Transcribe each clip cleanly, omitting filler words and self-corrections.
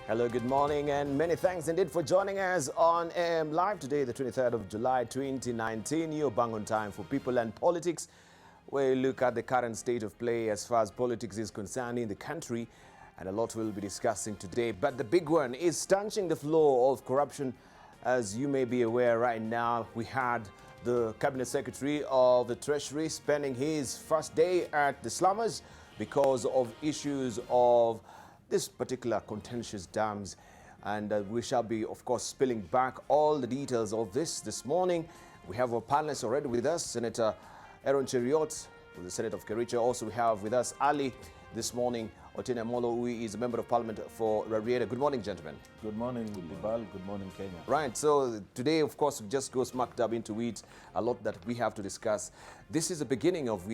Hello, good morning, and many thanks indeed for joining us on AM Live today, the 23rd of July, 2019. You're bang on time for People and Politics, where we look at the current state of play as far as politics is concerned in the country, and a lot we'll be discussing today. But the big one is stanching the flow of corruption. As you may be aware right now, we had the Cabinet Secretary of the Treasury spending his first day at the slummers because of issues of this particular contentious dams, and we shall be, of course, spilling back all the details of this morning. We have our panelists already with us, Senator Aaron Cheriot, with the Senate of Kericho. Also, we have with us Ali this morning, Otieno Amolo, who is a member of Parliament for Rarieda. Good morning, gentlemen. Good morning, Debarl. Good morning, Kenya. Right, so today, of course, we just go smack dab into it. A lot that we have to discuss. This is the beginning of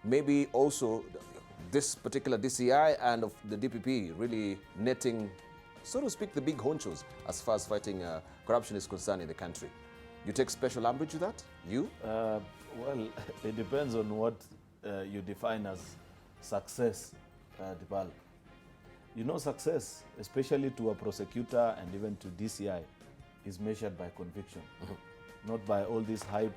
maybe also this particular DCI and of the DPP really netting, so to speak, the big honchos as far as fighting corruption is concerned in the country. You take special umbrage to that? You? Well, it depends on what you define as success, Debarl. You know, success, especially to a prosecutor and even to DCI, is measured by conviction, not by all this hype,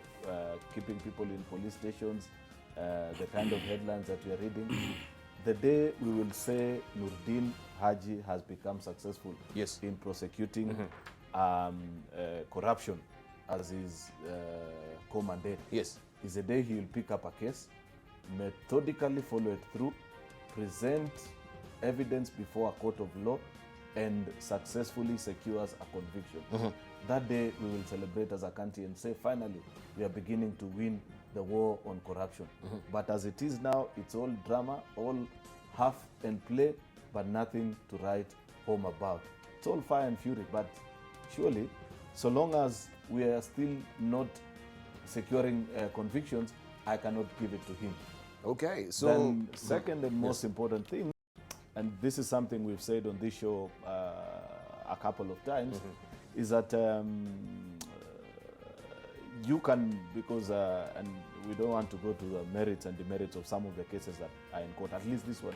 keeping people in police stations, the kind of headlines that we are reading. The day we will say Nurdin Haji has become successful in prosecuting corruption as his co-mandate, is the day he will pick up a case, methodically follow it through, present evidence before a court of law, and successfully secures a conviction. That day we will celebrate as a country and say, finally, we are beginning to win the war on corruption. But as it is now, it's all drama, all half and play, but nothing to write home about. It's all fire and fury, but surely, so long as we are still not securing convictions, I cannot give it to him. Okay, so then second and most important thing, and this is something we've said on this show a couple of times, is that you can, because, and we don't want to go to the merits and demerits of some of the cases that are in court. At least this one,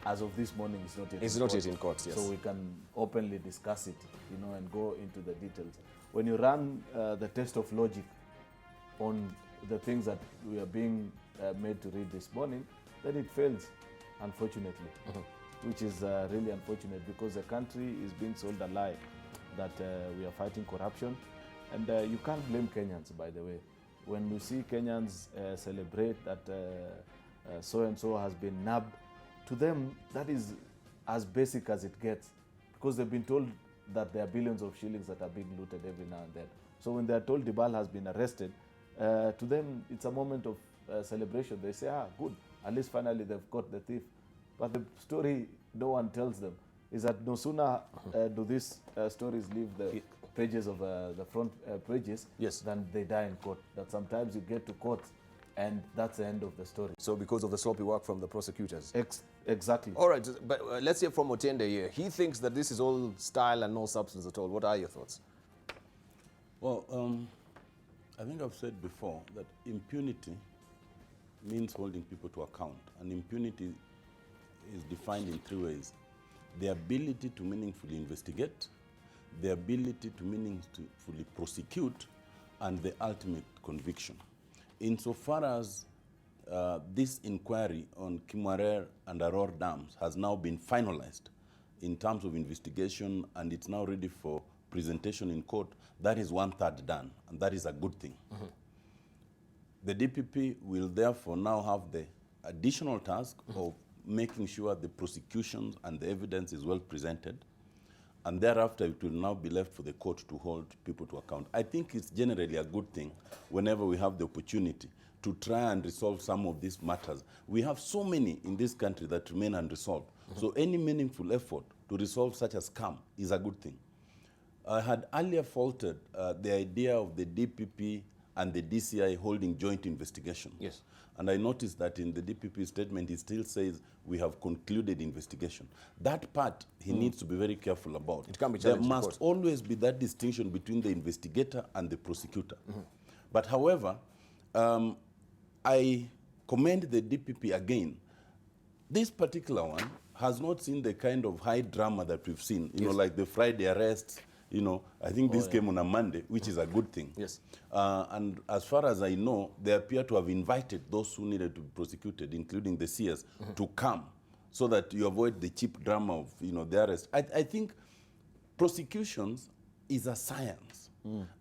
as of this morning, is not yet it's in not court. yet in court, yes. So we can openly discuss it, and go into the details. When you run the test of logic on the things that we are being made to read this morning, then it fails, unfortunately, which is really unfortunate, because the country is being sold a lie that we are fighting corruption. And you can't blame Kenyans, by the way. When we see Kenyans celebrate that so-and-so has been nabbed, to them, that is as basic as it gets, because they've been told that there are billions of shillings that are being looted every now and then. So when they're told Debarl has been arrested, to them, it's a moment of celebration. They say, good, at least finally they've caught the thief. But the story no one tells them is that no sooner do these stories leave the pages of the front pages than they die in court. That sometimes you get to court and that's the end of the story. So because of the sloppy work from the prosecutors? Exactly. All right, but let's hear from Otende here. He thinks that this is all style and no substance at all. What are your thoughts? Well, I think I've said before that impunity means holding people to account. And impunity is defined in three ways: the ability to meaningfully investigate, the ability to meaningfully prosecute, and the ultimate conviction. Insofar as this inquiry on Kimwarer and Aror dams has now been finalized in terms of investigation, and it's now ready for presentation in court, that is 1/3 done, and that is a good thing. The DPP will therefore now have the additional task of making sure the prosecution and the evidence is well presented, and thereafter it will now be left for the court to hold people to account. I think it's generally a good thing whenever we have the opportunity to try and resolve some of these matters. We have so many in this country that remain unresolved. So any meaningful effort to resolve such a scam is a good thing. I had earlier faulted the idea of the DPP and the DCI holding joint investigation. Yes. And I noticed that in the DPP statement, it still says we have concluded investigation. That part, he needs to be very careful about. It can't be There challenged, must always be that distinction between the investigator and the prosecutor. But however, I commend the DPP again. This particular one has not seen the kind of high drama that we've seen, you know, like the Friday arrests. You know, I think this came on a Monday, which is a good thing. Yes. And as far as I know, they appear to have invited those who needed to be prosecuted, including the seers, to come, so that you avoid the cheap drama of, you know, the arrest. I think prosecutions is a science,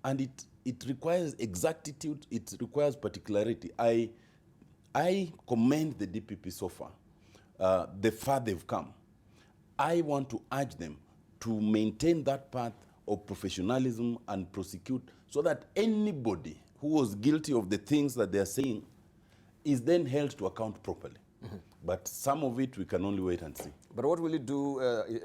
and it requires exactitude, it requires particularity. I commend the DPP so far, the far they've come. I want to urge them to maintain that path of professionalism and prosecute, so that anybody who was guilty of the things that they are saying is then held to account properly. But some of it we can only wait and see. But what will you do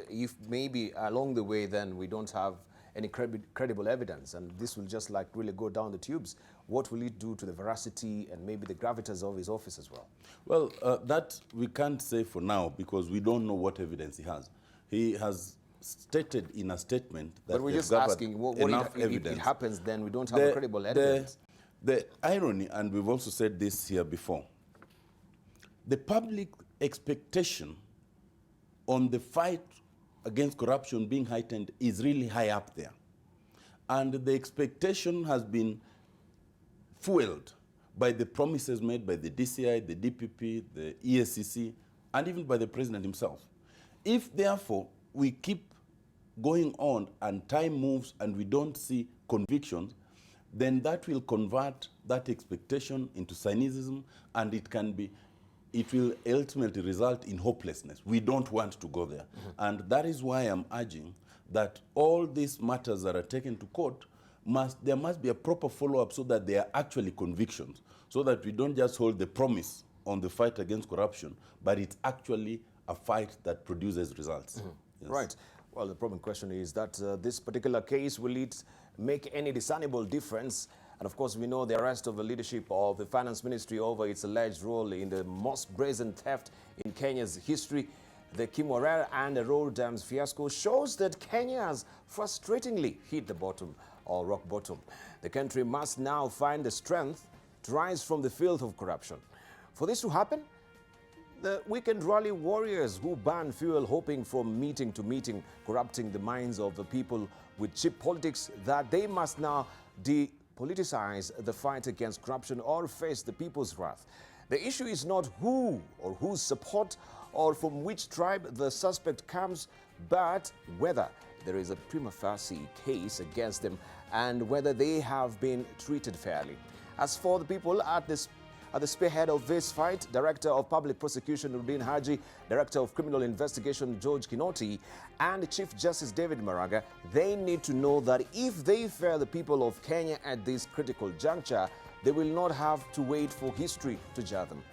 if maybe along the way then we don't have any credible evidence and this will just like really go down the tubes? What will it do to the veracity and maybe the gravitas of his office as well? Well, that we can't say for now because we don't know what evidence he has. He has stated in a statement that but we're just asking, what if it happens, then we don't have a credible evidence. The irony, and we've also said this here before, the public expectation on the fight against corruption being heightened is really high up there. And the expectation has been fueled by the promises made by the DCI, the DPP, the ESCC, and even by the president himself. If, therefore, we keep going on and time moves and we don't see convictions, then that will convert that expectation into cynicism, and it will ultimately result in hopelessness. We don't want to go there. And that is why I'm urging that all these matters that are taken to court, there must be a proper follow-up so that they are actually convictions, so that we don't just hold the promise on the fight against corruption, but it's actually a fight that produces results. Yes. Right. Well, the problem question is that this particular case, will it make any discernible difference? And of course, we know the arrest of the leadership of the finance ministry over its alleged role in the most brazen theft in Kenya's history. The Kimwarer and the road dams fiasco shows that Kenya has frustratingly hit the bottom, or rock bottom. The country must now find the strength to rise from the filth of corruption. For this to happen, the weekend rally warriors who burn fuel hoping from meeting to meeting, corrupting the minds of the people with cheap politics, that they must now depoliticize the fight against corruption or face the people's wrath. The issue is not who or whose support or from which tribe the suspect comes, but whether there is a prima facie case against them and whether they have been treated fairly. As for the people at the spearhead of this fight, Director of Public Prosecution Udin Haji, Director of Criminal Investigation George Kinoti, and Chief Justice David Maraga, they need to know that if they fair the people of Kenya at this critical juncture, they will not have to wait for history to judge them.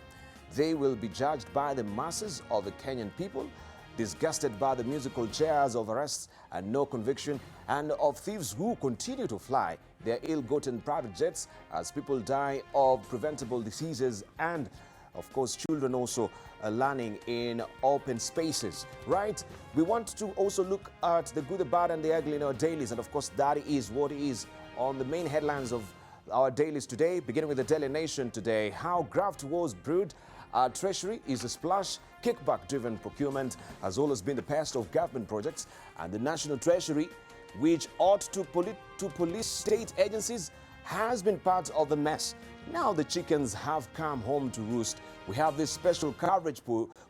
They will be judged by the masses of the Kenyan people, disgusted by the musical chairs of arrests and no conviction, and of thieves who continue to fly their ill-gotten private jets as people die of preventable diseases, and of course children also learning in open spaces, right? We want to also look at the good, the bad and the ugly in our dailies, and of course that is what is on the main headlines of our dailies today, beginning with the Daily Nation today. How graft wars brewed. Our treasury is a splash. Kickback-driven procurement has always been the past of government projects, and the National Treasury, which ought to police state agencies, has been part of the mess. Now the chickens have come home to roost. We have this special coverage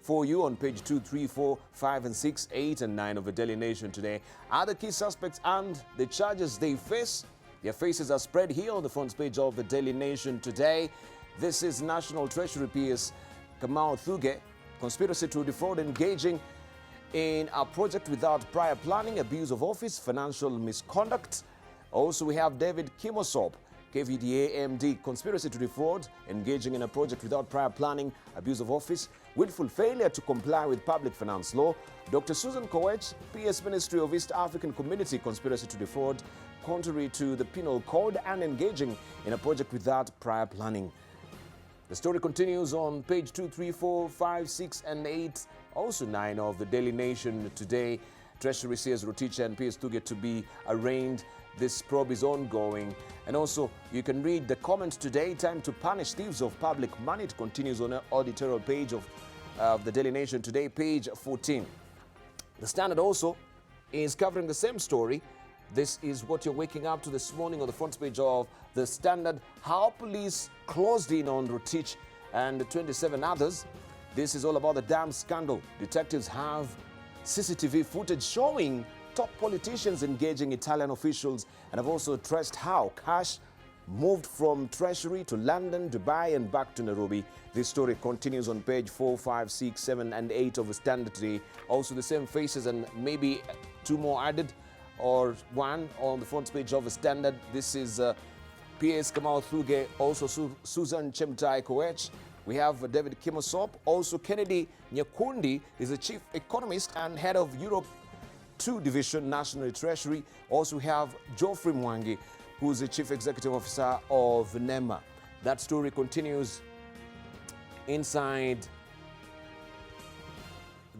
for you on page 2, 3, 4, 5, and 6, 8, and 9 of the Daily Nation today. Other key suspects and the charges they face. Their faces are spread here on the front page of the Daily Nation today. This is National Treasury PS Kamau Thuge, conspiracy to defraud, engaging in a project without prior planning, abuse of office, financial misconduct. Also, we have David Kimosop, KVDA MD, conspiracy to defraud, engaging in a project without prior planning, abuse of office, willful failure to comply with public finance law. Dr. Susan Kowech, PS Ministry of East African Community, conspiracy to defraud, contrary to the penal code, and engaging in a project without prior planning. The story continues on page 2, 3, 4, 5, 6, and 8, also 9 of the Daily Nation today. Treasury says Rotich and PS Thuge to be arraigned. This probe is ongoing. And also, you can read the comment today, time to punish thieves of public money. It continues on the editorial page of of the Daily Nation today, page 14. The Standard also is covering the same story. This is what you're waking up to this morning on the front page of the Standard. How police closed in on Rotich and 27 others. This is all about the dam scandal. Detectives have CCTV footage showing top politicians engaging Italian officials, and have also traced how cash moved from Treasury to London, Dubai and back to Nairobi. This story continues on page 4, 5, 6, 7 and 8 of the Standard today. Also the same faces and maybe two more added, or one on the front page of the Standard. This is PS Kamau Thuge, also Susan Chemtai Koech. We have David Kimosop, also Kennedy Nyakundi is the chief economist and head of Europe 2 Division, National Treasury. Also we have Geoffrey Mwangi, who's the chief executive officer of NEMA. That story continues inside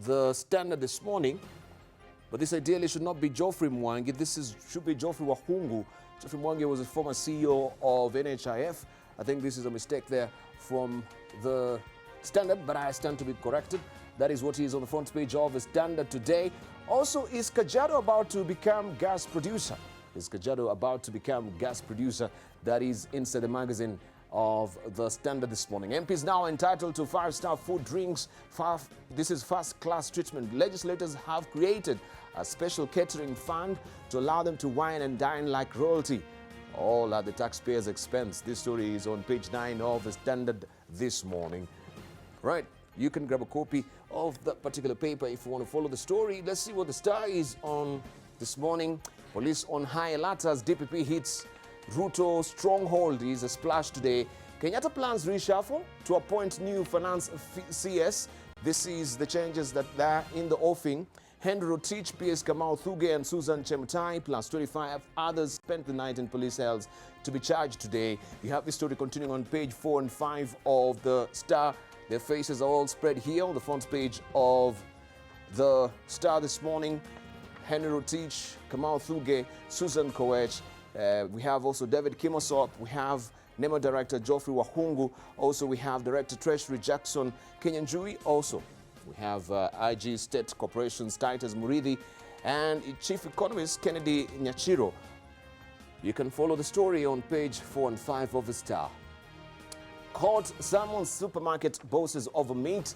the Standard this morning. But this ideally should not be Geoffrey Mwangi. Should be Geoffrey Wahungu. Geoffrey Mwangi was a former CEO of NHIF. I think this is a mistake there from the Standard, but I stand to be corrected. That is what is on the front page of the Standard today. Also, is Kajiado about to become gas producer? Is Kajiado about to become gas producer? That is inside the magazine of the Standard this morning. MPs now entitled to 5-star food drinks. This is first-class treatment. Legislators have created a special catering fund to allow them to wine and dine like royalty, all at the taxpayers' expense. This story is on page 9 of the Standard this morning. Right, you can grab a copy of that particular paper if you want to follow the story. Let's see what the Star is on this morning. Police on high alert as DPP hits Ruto stronghold is a splash today. Kenyatta plans reshuffle to appoint new finance CS. This is the changes that are in the offing. Henry Rotich, PS Kamau Thuge and Susan Chemtai plus 25 others spent the night in police cells to be charged today. You have this story continuing on page 4 and 5 of the Star. Their faces are all spread here on the front page of the Star this morning. Henry Rotich, Kamau Thuge, Susan Koech. We have also David Kimosop. We have NEMA Director Geoffrey Wahungu. Also, we have Director Treasury Jackson Kenyanjui. Also, we have IG State Corporations Titus Murithi and Chief Economist Kennedy Nyachiro. You can follow the story on page 4 and 5 of the Star. Court summons supermarket bosses over meat.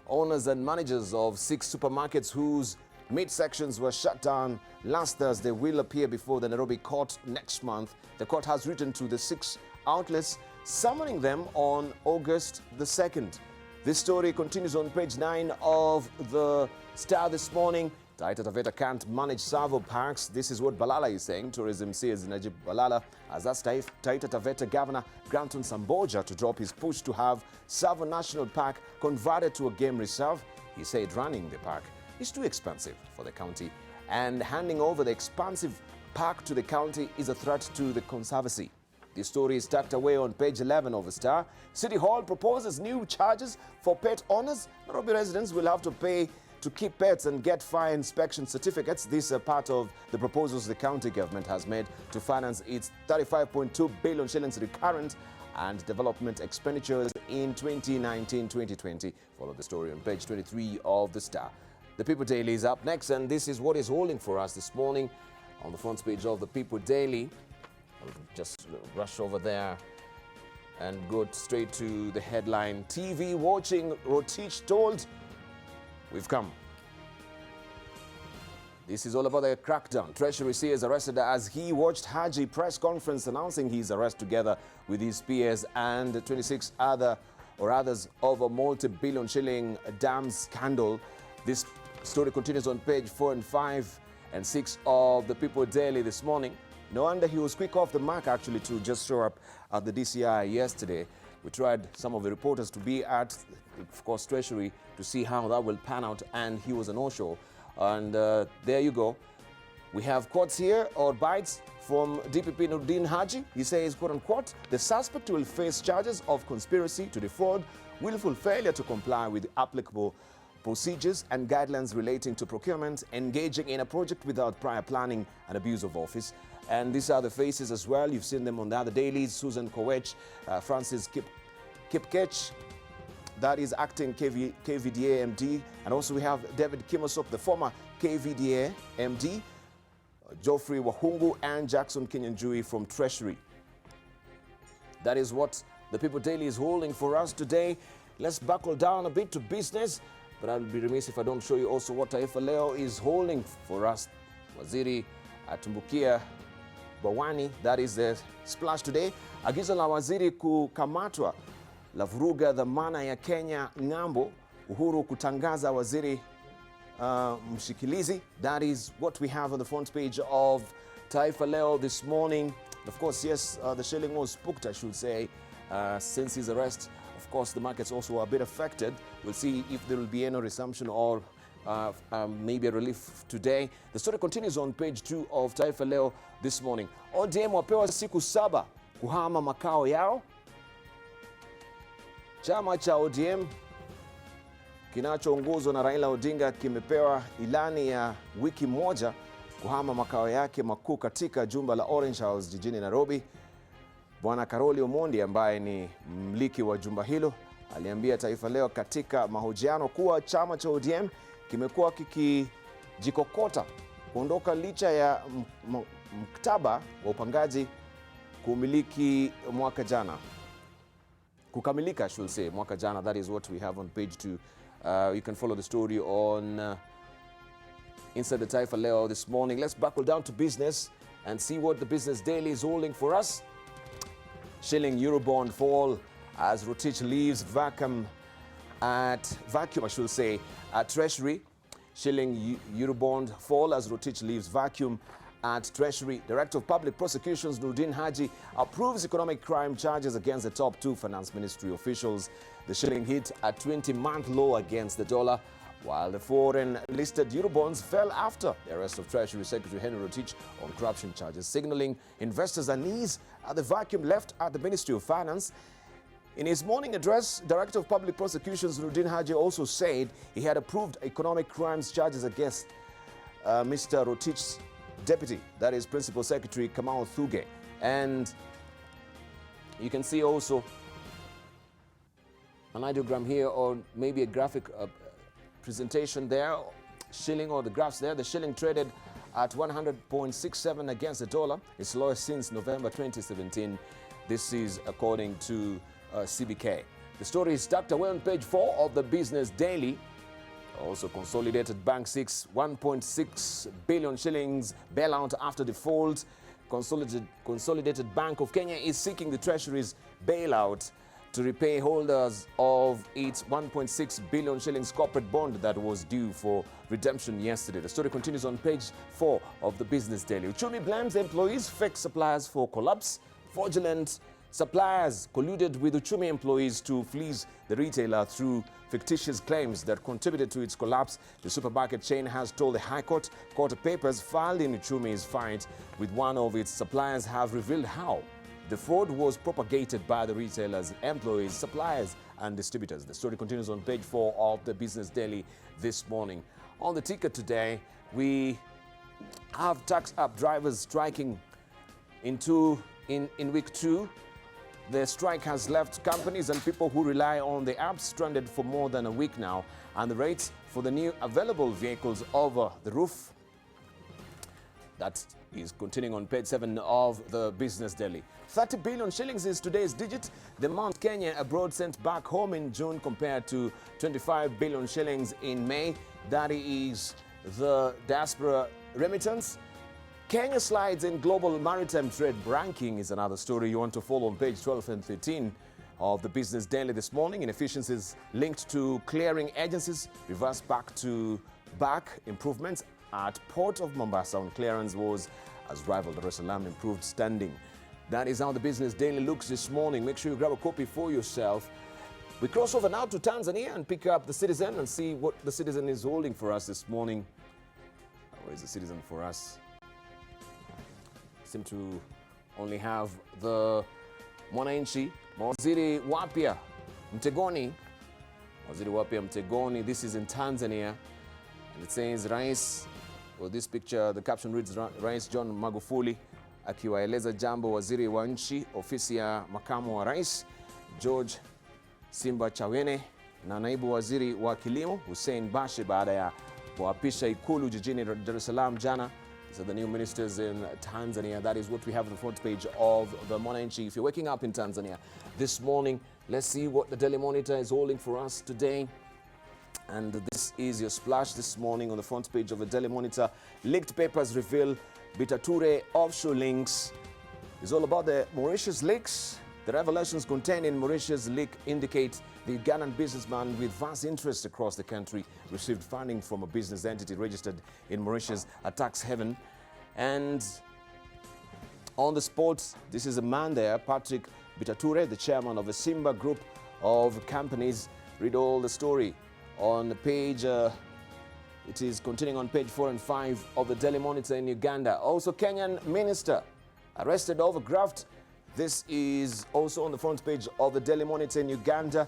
Owners and managers of 6 supermarkets whose meat sections were shut down last Thursday will appear before the Nairobi court next month. The court has written to the 6 outlets, summoning them on August the 2nd. This story continues on page 9 of the Star this morning. Taita Taveta can't manage Savo parks. This is what Balala is saying. Tourism sees Najib Balala has asked Taita Taveta Governor Granton Samboja to drop his push to have Savo National Park converted to a game reserve. He said running the park is too expensive for the county, and handing over the expansive park to the county is a threat to the conservancy. The story is tucked away on page 11 of the Star. City Hall proposes new charges for pet owners. Nairobi residents will have to pay to keep pets and get fire inspection certificates. These are part of the proposals the county government has made to finance its 35.2 billion shillings recurrent and development expenditures in 2019-2020. Follow the story on page 23 of the Star. The People Daily is up next, and this is what is holding for us this morning on the front page of the People Daily. I'll just rush over there and go straight to the headline. TV watching, Rotich told, we've come. This is all about the crackdown. Treasury CS arrested as he watched Haji press conference announcing his arrest together with his peers and 26 others over multi-billion shilling dam scandal. This story continues on page 4 and 5 and 6 of the People Daily this morning. No wonder he was quick off the mark actually to just show up at the DCI yesterday. We tried some of the reporters to be at, of course, Treasury to see how that will pan out, and he was a no-show. And there you go. We have quotes here, or bites from DPP Nurdin Haji. He says, quote-unquote, the suspect will face charges of conspiracy to defraud, willful failure to comply with applicable procedures and guidelines relating to procurement, engaging in a project without prior planning, and abuse of office. And these are the faces as well. You've seen them on the other dailies. Susan Koech, Francis Kipkech, that is acting KVDA MD. And also we have David Kimosop, the former KVDA MD, Geoffrey Wahungu, and Jackson Kinyanjui from Treasury. That is what the People Daily is holding for us today. Let's buckle down a bit to business, but I'll be remiss if I don't show you also what Taifa Leo is holding for us. Waziri atumbukia bawani, that is the splash today. Agizo la waziri kukamatwa la vuruga dhamana ya Kenya ng'ambo. Uhuru kutangaza waziri mshikilizi. That is what we have on the front page of Taifa Leo this morning. Of course, yes, the shilling was spooked, I should say, since his arrest. Of course, the markets also are a bit affected. We'll see if there will be any resumption or maybe a relief today. The story continues on page 2 of Taifa Leo this morning. ODM wapewa siku 7 kuhama makao yao. Chama cha ODM kinachoongozwa na Raila Odinga kimepewa ilani ya wiki moja kuhama makao yake makuu katika jumba la Orange House jijini Nairobi. Bwana Karoli Omondi ambaye ni mmiliki wa jumba hilo aliambia Taifa Leo katika mahojiano kuwa chama cha ODM kimekuwa kikijikokota kuondoka licha ya mkataba wa upangaji kukamilika, I should say, mwaka jana. That is what we have on page 2. You can follow the story on inside the Taifa Leo this morning. Let's buckle down to business and see what the Business Daily is holding for us. Shilling Eurobond fall as Rotich leaves vacuum, I should say, at Treasury. Shilling Eurobond fall as Rotich leaves vacuum at Treasury. Director of Public Prosecutions Nurdin Haji approves economic crime charges against the top 2 Finance Ministry officials. The shilling hit a 20-month low against the dollar, while the foreign-listed Eurobonds fell after the arrest of Treasury Secretary Henry Rotich on corruption charges, signaling investors unease at the vacuum left at the Ministry of Finance. In his morning address, Director of Public Prosecutions Nurdin Haji also said he had approved economic crimes charges against Mr. Rotich's deputy, that is Principal Secretary Kamau Thuge. And you can see also an ideogram here, or maybe a graphic presentation there, shilling, or the graphs there. The shilling traded at 100.67 against the dollar, its lowest since November 2017. This is according to CBK. The story is tucked away on page 4 of the Business Daily. Also, Consolidated Bank seeks 1.6 billion shillings bailout after default. Consolidated Bank of Kenya is seeking the Treasury's bailout to repay holders of its 1.6 billion shillings corporate bond that was due for redemption yesterday. The story continues on page 4 of the Business Daily. Uchumi blames employees, fake suppliers for collapse. Fraudulent suppliers colluded with Uchumi employees to fleece the retailer through fictitious claims that contributed to its collapse. The supermarket chain has told the High Court papers filed in Uchumi's fight with one of its suppliers have revealed how the fraud was propagated by the retailer's employees, suppliers, and distributors. The story continues on page 4 of the Business Daily this morning. On the ticket today, we have tax app drivers striking in week 2. The strike has left companies and people who rely on the app stranded for more than a week now, and the rates for the new available vehicles over the roof. That is continuing on page 7 of the Business Daily. 30 billion shillings is today's digit. The amount Kenya abroad sent back home in June compared to 25 billion shillings in May. That is the diaspora remittance. Kenya slides in global maritime trade ranking is another story you want to follow on page 12 and 13 of the Business Daily this morning. Inefficiencies linked to clearing agencies reverse back improvements at Port of Mombasa on clearance was as rival Dar es Salaam improved standing. That is how the Business Daily looks this morning. Make sure you grab a copy for yourself. We cross over now to Tanzania and pick up the Citizen and see what the Citizen is holding for us this morning. Where is the Citizen for us? Seem to only have the Mwananchi. Waziri wapya Mtegoni. Waziri wapya Mtegoni. This is in Tanzania. And it says Rais, well, this picture, the caption reads Rais John Magufuli akiwaeleza jambo waziri wa nchi ofisi ya makamu wa rais George Simba Chawene na naibu waziri wa kilimo Hussein Bashe baada ya kuapisha ikulu jijini Dar es Salaam jana. These are the new ministers in Tanzania. That is what we have on the front page of the Mwananchi. If you're waking up in Tanzania this morning, let's see what the Daily Monitor is holding for us today. And this is your splash this morning on the front page of the Daily Monitor. Leaked papers reveal Bitature offshore links. It's all about the Mauritius leaks. The revelations contained in Mauritius leak indicate the Ugandan businessman with vast interests across the country received funding from a business entity registered in Mauritius, a tax haven. And on the spot, this is a man there, Patrick Bitature, the chairman of the Simba Group of companies. Read all the story on page, it is continuing on page 4 and 5 of the Daily Monitor in Uganda. Also, Kenyan minister arrested over graft. This is also on the front page of the Daily Monitor in Uganda.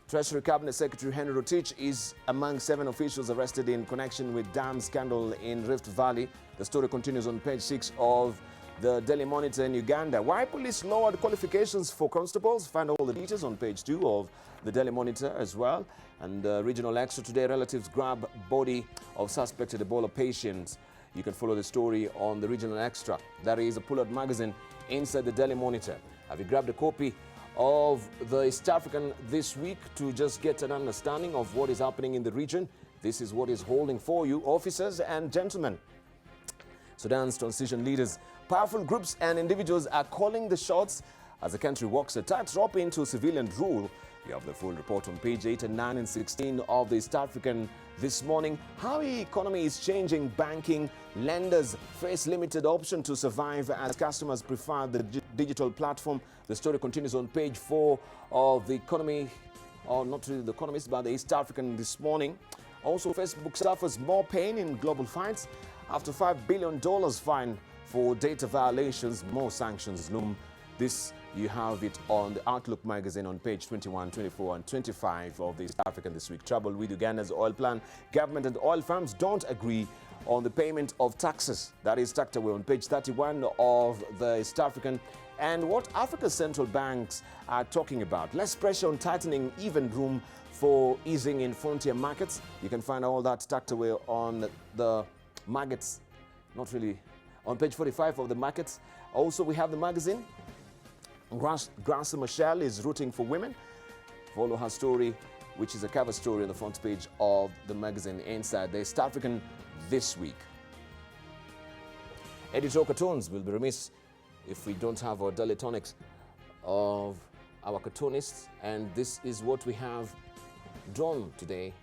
Treasury Cabinet Secretary Henry Rotich is among 7 officials arrested in connection with dam scandal in Rift Valley. The story continues on page 6 of the Daily Monitor in Uganda. Why police lowered qualifications for constables? Find all the details on page 2 of the Daily Monitor as well. And regional extra today, relatives grab body of suspected Ebola patient. You can follow the story on the regional extra. That is a pull-out magazine inside the Daily Monitor. Have you grabbed a copy of the East African this week to just get an understanding of what is happening in the region? This is what is holding for you, officers and gentlemen. Sudan's transition leaders, powerful groups and individuals are calling the shots as the country walks a tightrope into civilian rule. We have the full report on page 8 and 9 and 16 of the East African this morning. How the economy is changing, banking, lenders face limited option to survive as customers prefer the digital platform. The story continues on page 4 of the economy, or not really the Economist, but the East African this morning. Also, Facebook suffers more pain in global fights after $5 billion fine for data violations. More sanctions loom. This, you have it on the Outlook magazine on page 21, 24 and 25 of the East African this week. Trouble with Uganda's oil plan. Government and oil firms don't agree on the payment of taxes. That is tucked away on page 31 of the East African. And what Africa's central banks are talking about. Less pressure on tightening, even room for easing in frontier markets. You can find all that tucked away on the markets, not really, on page 45 of the markets. Also, we have the magazine. Graça Machel is rooting for women. Follow her story, which is a cover story on the front page of the magazine inside the East African this week. Editorial cartoons will be remiss if we don't have our daily tonics of our cartoonists, and this is what we have drawn today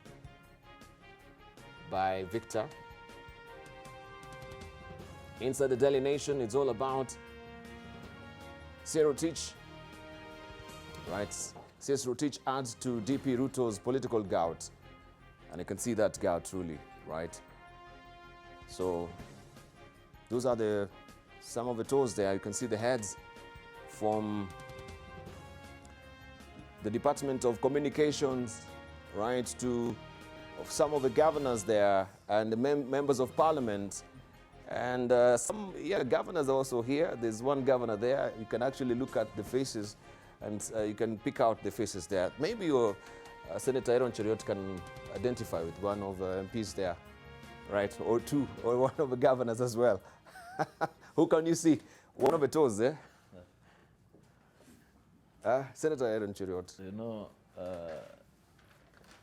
by Victor. Inside the Daily Nation, it's all about Rotich, right? Rotich adds to DP Ruto's political gout. And you can see that gout truly, right? So those are some of the toes there. You can see the heads from the Department of Communications, right, to some of the governors there and the members of parliament. And some governors are also here. There's one governor there. You can actually look at the faces and you can pick out the faces there. Maybe your Senator Aaron Cheriot can identify with one of the MPs there, right? Or two, or one of the governors as well. Who can you see? One of the toes there. Senator Aaron Cheriot. You know,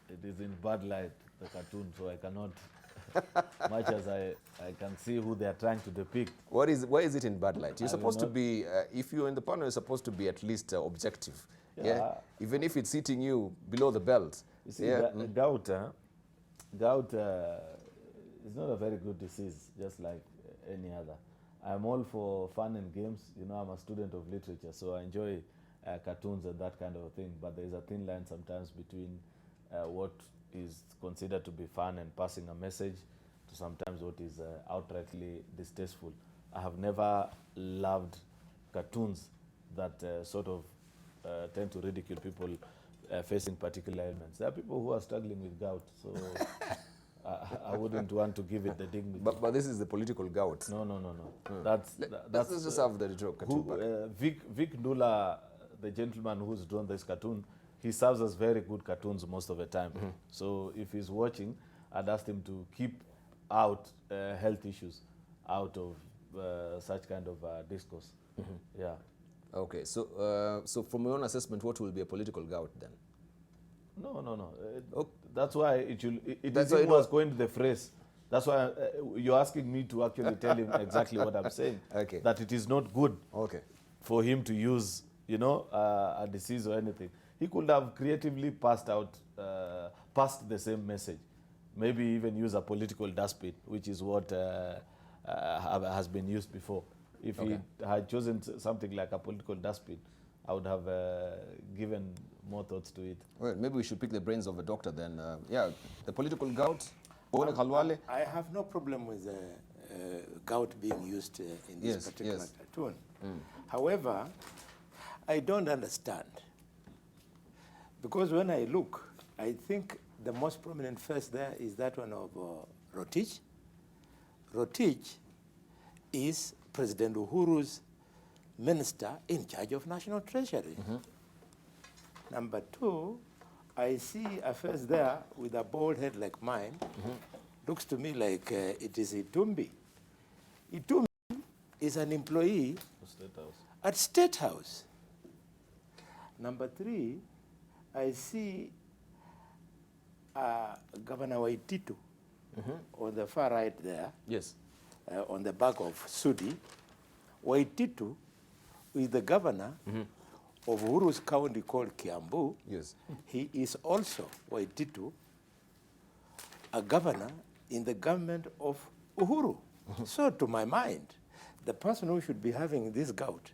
it is in bad light, the cartoon, so I cannot... much as I can see who they are trying to depict. Why is it in bad light? You're supposed to be, if you're in the panel, you're supposed to be at least objective. Yeah. Even if it's hitting you below the belt. You see, gout is not a very good disease, just like any other. I'm all for fun and games. You know, I'm a student of literature, so I enjoy cartoons and that kind of thing. But there's a thin line sometimes between what is considered to be fun and passing a message to sometimes what is outrightly distasteful. I have never loved cartoons that sort of tend to ridicule people facing particular ailments. There are people who are struggling with gout, so I wouldn't want to give it the dignity. But this is the political gout. No. That's just have the joke. Vic Ndula, the gentleman who's drawn this cartoon, he serves us very good cartoons most of the time. So if he's watching, I'd ask him to keep out health issues out of such kind of discourse. Yeah. Okay, so so from your own assessment, what will be a political gout then? No. Oh. That's why it That's is why him it who has was- coined the phrase. That's why you're asking me to actually tell him exactly what I'm saying. Okay. That it is not good Okay. for him to use, you know, a disease or anything. He could have creatively passed the same message. Maybe even use a political dustbin, which is what has been used before. If Okay. he had chosen something like a political dustbin, I would have given more thoughts to it. Well, maybe we should pick the brains of a doctor then. Yeah, the political gout. Bone Khalwale. I have no problem with gout being used in this Yes, particular yes. cartoon. However, I don't understand. Because when I look, I think the most prominent face there is that one of Rotich. Rotich is President Uhuru's minister in charge of National Treasury. Number two, I see a face there with a bald head like mine. Looks to me like it is Itumbi. Itumbi is an employee State House. at State House. Number three, I see Governor Waititu on the far right there, Yes. on the back of Sudi. Waititu is the governor of Uhuru's county called Kiambu. Yes. He is also, Waititu, a governor in the government of Uhuru. So to my mind, the person who should be having this gout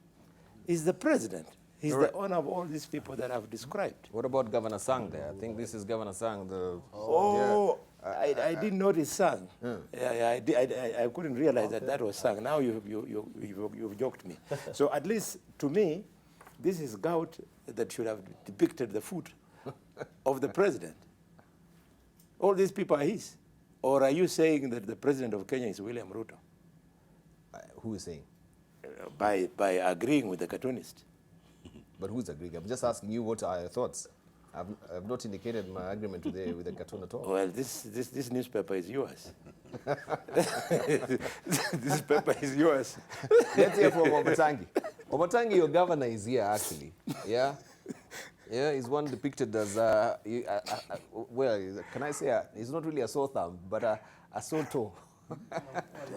is the president. He's the owner of all these people that I've described. What about Governor Sang there? I think this is Governor Sang. The Oh, I didn't notice Sang. Yeah, I couldn't realize that was Sang. Now you've joked me. So at least to me, this is gout that should have depicted the foot of the president. All these people are his. Or are you saying that the president of Kenya is William Ruto? who is saying? By agreeing with the cartoonist. But who's agreeing? I'm just asking you what are your thoughts. I've not indicated my agreement with the cartoon at all. Well, this newspaper is yours. This paper is yours. Let's hear from Obatangi. Obatangi, your governor is here actually. Yeah? Yeah, he's one depicted as, well, can I say, he's not really a sore thumb, but a sore toe.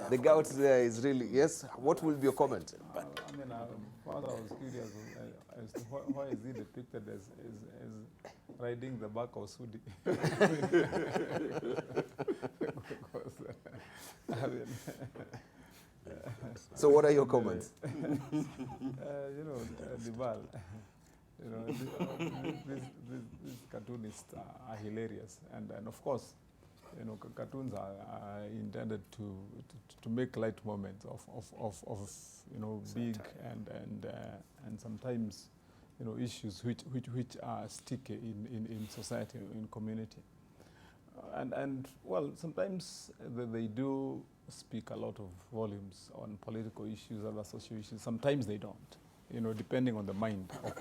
The gout there is really, yes? What will be your comment? I mean, father was curious as to why is he depicted as riding the back of Sudi? Because, I mean, So what are your comments? you know, Debarl, you know, these cartoonists are hilarious, and of course, you know, cartoons are intended to make light moments of you know, big and sometimes, you know, issues which are sticky in society, in community, and well, sometimes they do speak a lot of volumes on political issues, other social issues. Sometimes they don't, you know, depending on the mind of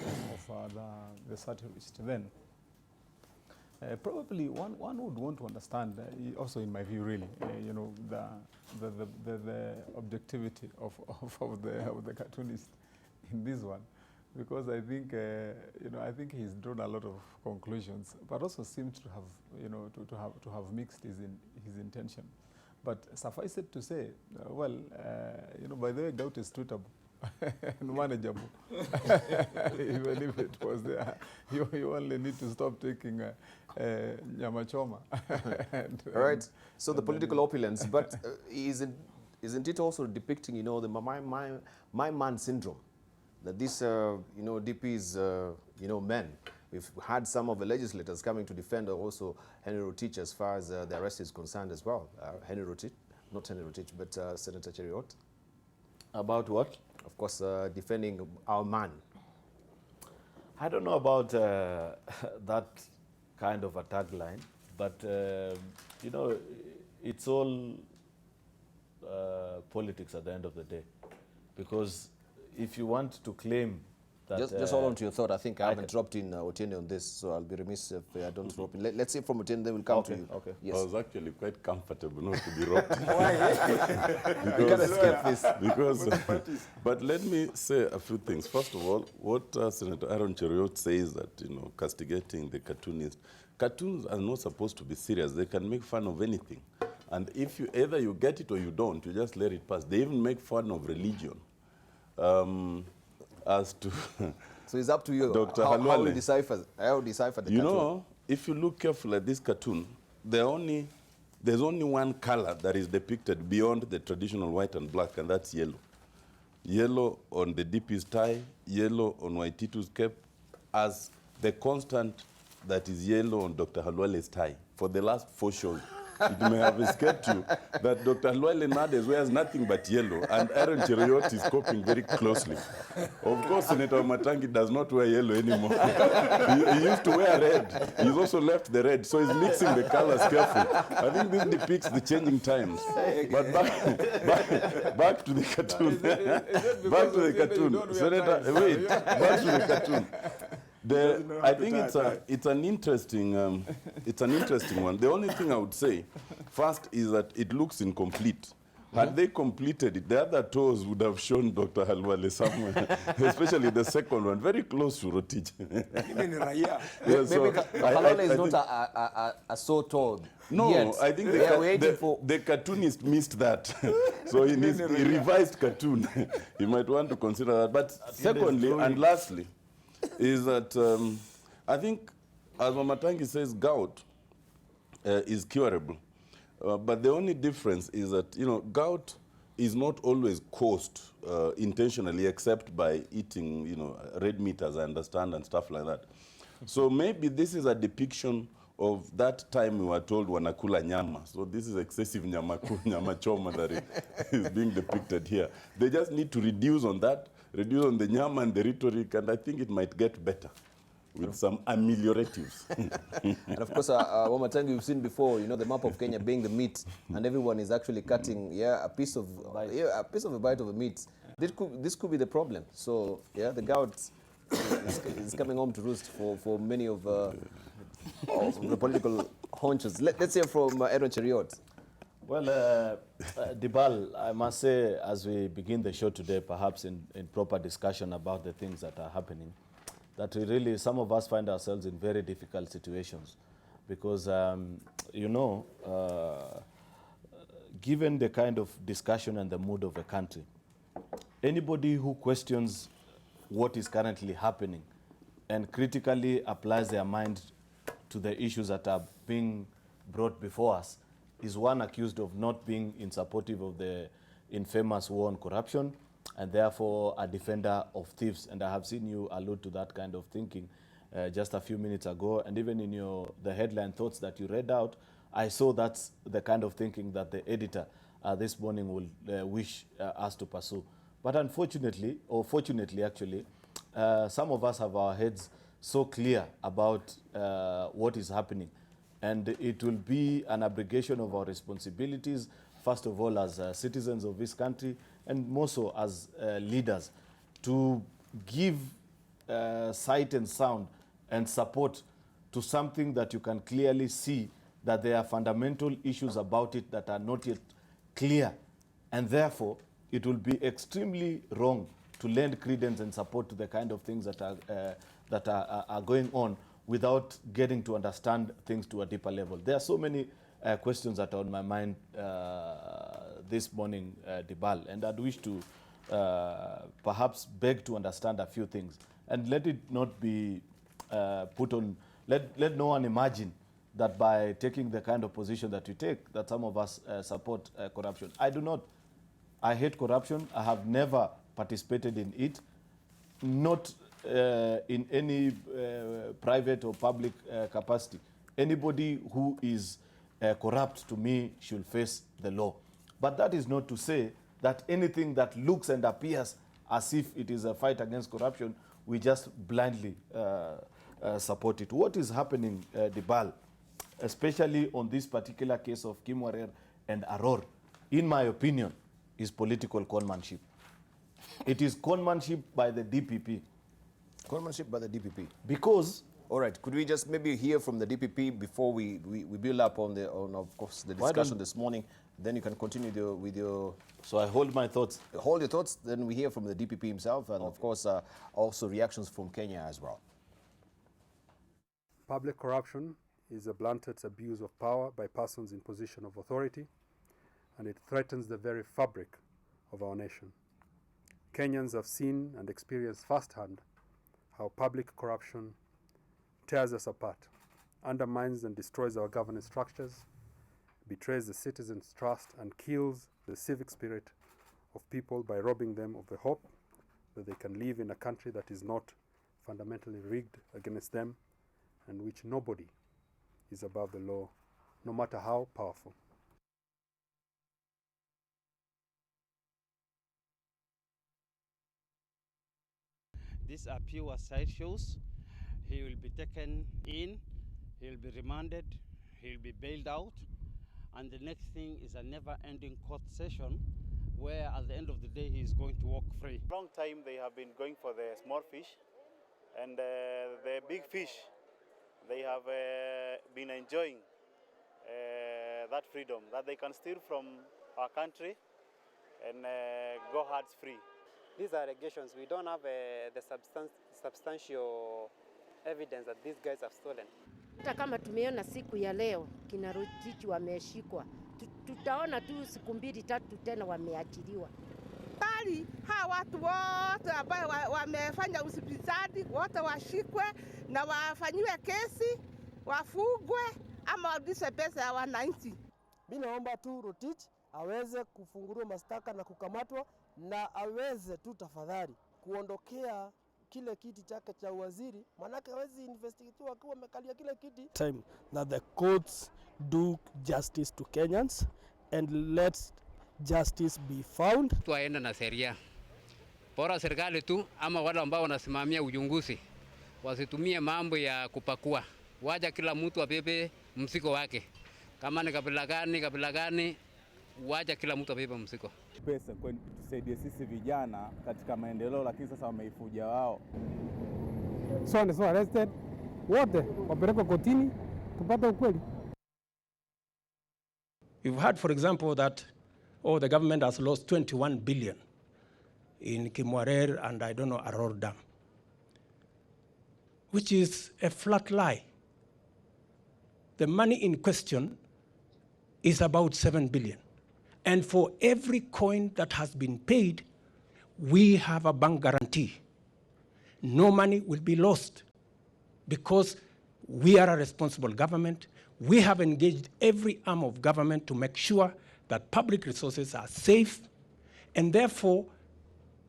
the satirist. Then probably one would want to understand, also in my view, really, you know, the objectivity of the cartoonist in this one, because I think you know, I think he's drawn a lot of conclusions, but also seems to have, you know, to have mixed his intention. But suffice it to say, well, you know, by the way, gout is treatable and manageable. Even if it was there, you only need to stop taking nyama choma. All right. So the political opulence, but isn't it also depicting, you know, the my man syndrome? That this, you know, DP's, you know, men. We've had some of the legislators coming to defend also Henry Rotich as far as the arrest is concerned as well. Henry Rotich, not Henry Rotich, but Senator Cheriot. About what? Of course, defending our man. I don't know about that kind of a tagline, but you know, it's all politics at the end of the day. Because if you want to claim that Just hold on to your thought. I think I haven't dropped in Otiende on this, so I'll be remiss if I don't drop in. Let's see from Otiende, then we'll come to you. Okay. Yes. I was actually quite comfortable not to be robbed. You can't escape this. But let me say a few things. First of all, what Senator Aaron Cheruiyot says that, castigating the cartoonist. Cartoons are not supposed to be serious. They can make fun of anything. And if either you get it or you don't, you just let it pass. They even make fun of religion. As to So it's up to you. Dr. How Halwale. you decipher the cartoon. You know, if you look carefully at this cartoon, there's only one color that is depicted beyond the traditional white and black, and that's yellow. Yellow on the DP's tie, yellow on Waititu's cape, as the constant that is yellow on Dr. Halwale's tie for the last 4 shows. It may have escaped you that Dr. Halwale nowadays wears nothing but yellow, and Aaron Cheruiyot is copying very closely. Of course, Senator Matangi does not wear yellow anymore. he used to wear red. He's also left the red, so he's mixing the colors carefully. I think this depicts the changing times. But back to the cartoon. Back to the cartoon. Senator, wait, back to the cartoon. I think it's an interesting one. The only thing I would say first is that it looks incomplete. Had they completed it, the other toes would have shown Dr. Halwale somewhere, especially the second one, very close to Rotich. Maybe Halwale is not a so tall. No, yet. I think the cartoonist missed that. So he revised cartoon. He might want to consider that. But secondly and lastly, is that I think, as Mamatangi says, gout is curable. But the only difference is that, gout is not always caused intentionally, except by eating, red meat, as I understand, and stuff like that. So maybe this is a depiction of that time we were told wanakula nyama. So this is excessive nyama choma that is being depicted here. They just need to reduce on that, reduce on the nyama and the rhetoric, and I think it might get better with some amelioratives. And of course, one more time we've seen before, the map of Kenya being the meat, and everyone is actually cutting, a piece of a bite of a meat. This could be the problem. So, the gout is coming home to roost for many of the political haunches. Let's hear from Aaron Cheruiyot. Well, Debarl, I must say, as we begin the show today, perhaps in proper discussion about the things that are happening, that we really, some of us find ourselves in very difficult situations because, given the kind of discussion and the mood of the country, anybody who questions what is currently happening and critically applies their mind to the issues that are being brought before us is one accused of not being in supportive of the infamous war on corruption and therefore a defender of thieves. And I have seen you allude to that kind of thinking just a few minutes ago. And even in the headline thoughts that you read out, I saw that's the kind of thinking that the editor this morning will wish us to pursue. But unfortunately, or fortunately actually, some of us have our heads so clear about what is happening. And it will be an abrogation of our responsibilities, first of all as citizens of this country, and more so as leaders, to give sight and sound and support to something that you can clearly see that there are fundamental issues about it that are not yet clear. And therefore, it will be extremely wrong to lend credence and support to the kind of things that are going on without getting to understand things to a deeper level. There are so many questions that are on my mind this morning, Debarl, and I'd wish to perhaps beg to understand a few things. And let it not be put on, let no one imagine that by taking the kind of position that you take, that some of us support corruption. I do not. I hate corruption. I have never participated in it, not in any private or public capacity. Anybody who is corrupt to me should face the law. But that is not to say that anything that looks and appears as if it is a fight against corruption, we just blindly support it. What is happening, Debarl, especially on this particular case of Kimwarer and Aror, in my opinion, is political conmanship. It is conmanship by the DPP Conmanship by the DPP. Because All right, could we just maybe hear from the DPP before we build up on of course the discussion this morning? Then you can continue with your. so I hold my thoughts. Hold your thoughts. Then we hear from the DPP himself, and of course also reactions from Kenya as well. Public corruption is a blatant abuse of power by persons in position of authority, and it threatens the very fabric of our nation. Kenyans have seen and experienced firsthand how public corruption tears us apart, undermines and destroys our governance structures, betrays the citizens' trust, and kills the civic spirit of people by robbing them of the hope that they can live in a country that is not fundamentally rigged against them, and which nobody is above the law, no matter how powerful. These are pure sideshows. He will be taken in, he will be remanded, he will be bailed out, and the next thing is a never-ending court session where at the end of the day he is going to walk free. Long time they have been going for the small fish, and the big fish, they have been enjoying that freedom, that they can steal from our country and go hands-free. These are allegations. We don't have the substantial evidence that these guys have stolen. Hata kama tumeona siku ya leo kina Rotich wameshikwa, tutaona tu siku 2-3 tena wameachiliwa. Bali hawa watu wote ambao wamefanya usipizaji wote washikwe na wafanyiwe kesi, wafugwe ama warudishe pesa ya wananchi. Mimi naomba tu Rotich aweze kufunguliwa mashtaka na kukamatwa, na aweze tu tafadhali kuondokea kile kiti chake cha waziri, manake hawezi investigate akiwa amekalia kile kiti. Time that the courts do justice to Kenyans and let justice be found. Tuaenda na sheria. Bora serikali tu ama wale ambao wanasimamia uchunguzi wasitumie mambo ya kupakua. Waja kila mtu abebe mzigo wake. Kama ni kabila gani, waja kila mtu abebe mzigo. Pesa kwa tusaidie sisi vijana katika maendeleo, lakini sasa wameifuja wao. So arrested, wote wapelekwa kotini tupate ukweli. You've heard, for example, that the government has lost 21 billion in Kimwarer and I don't know Aror Dam, which is a flat lie. The money in question is about 7 billion. And for every coin that has been paid, we have a bank guarantee. No money will be lost because we are a responsible government. We have engaged every arm of government to make sure that public resources are safe, and therefore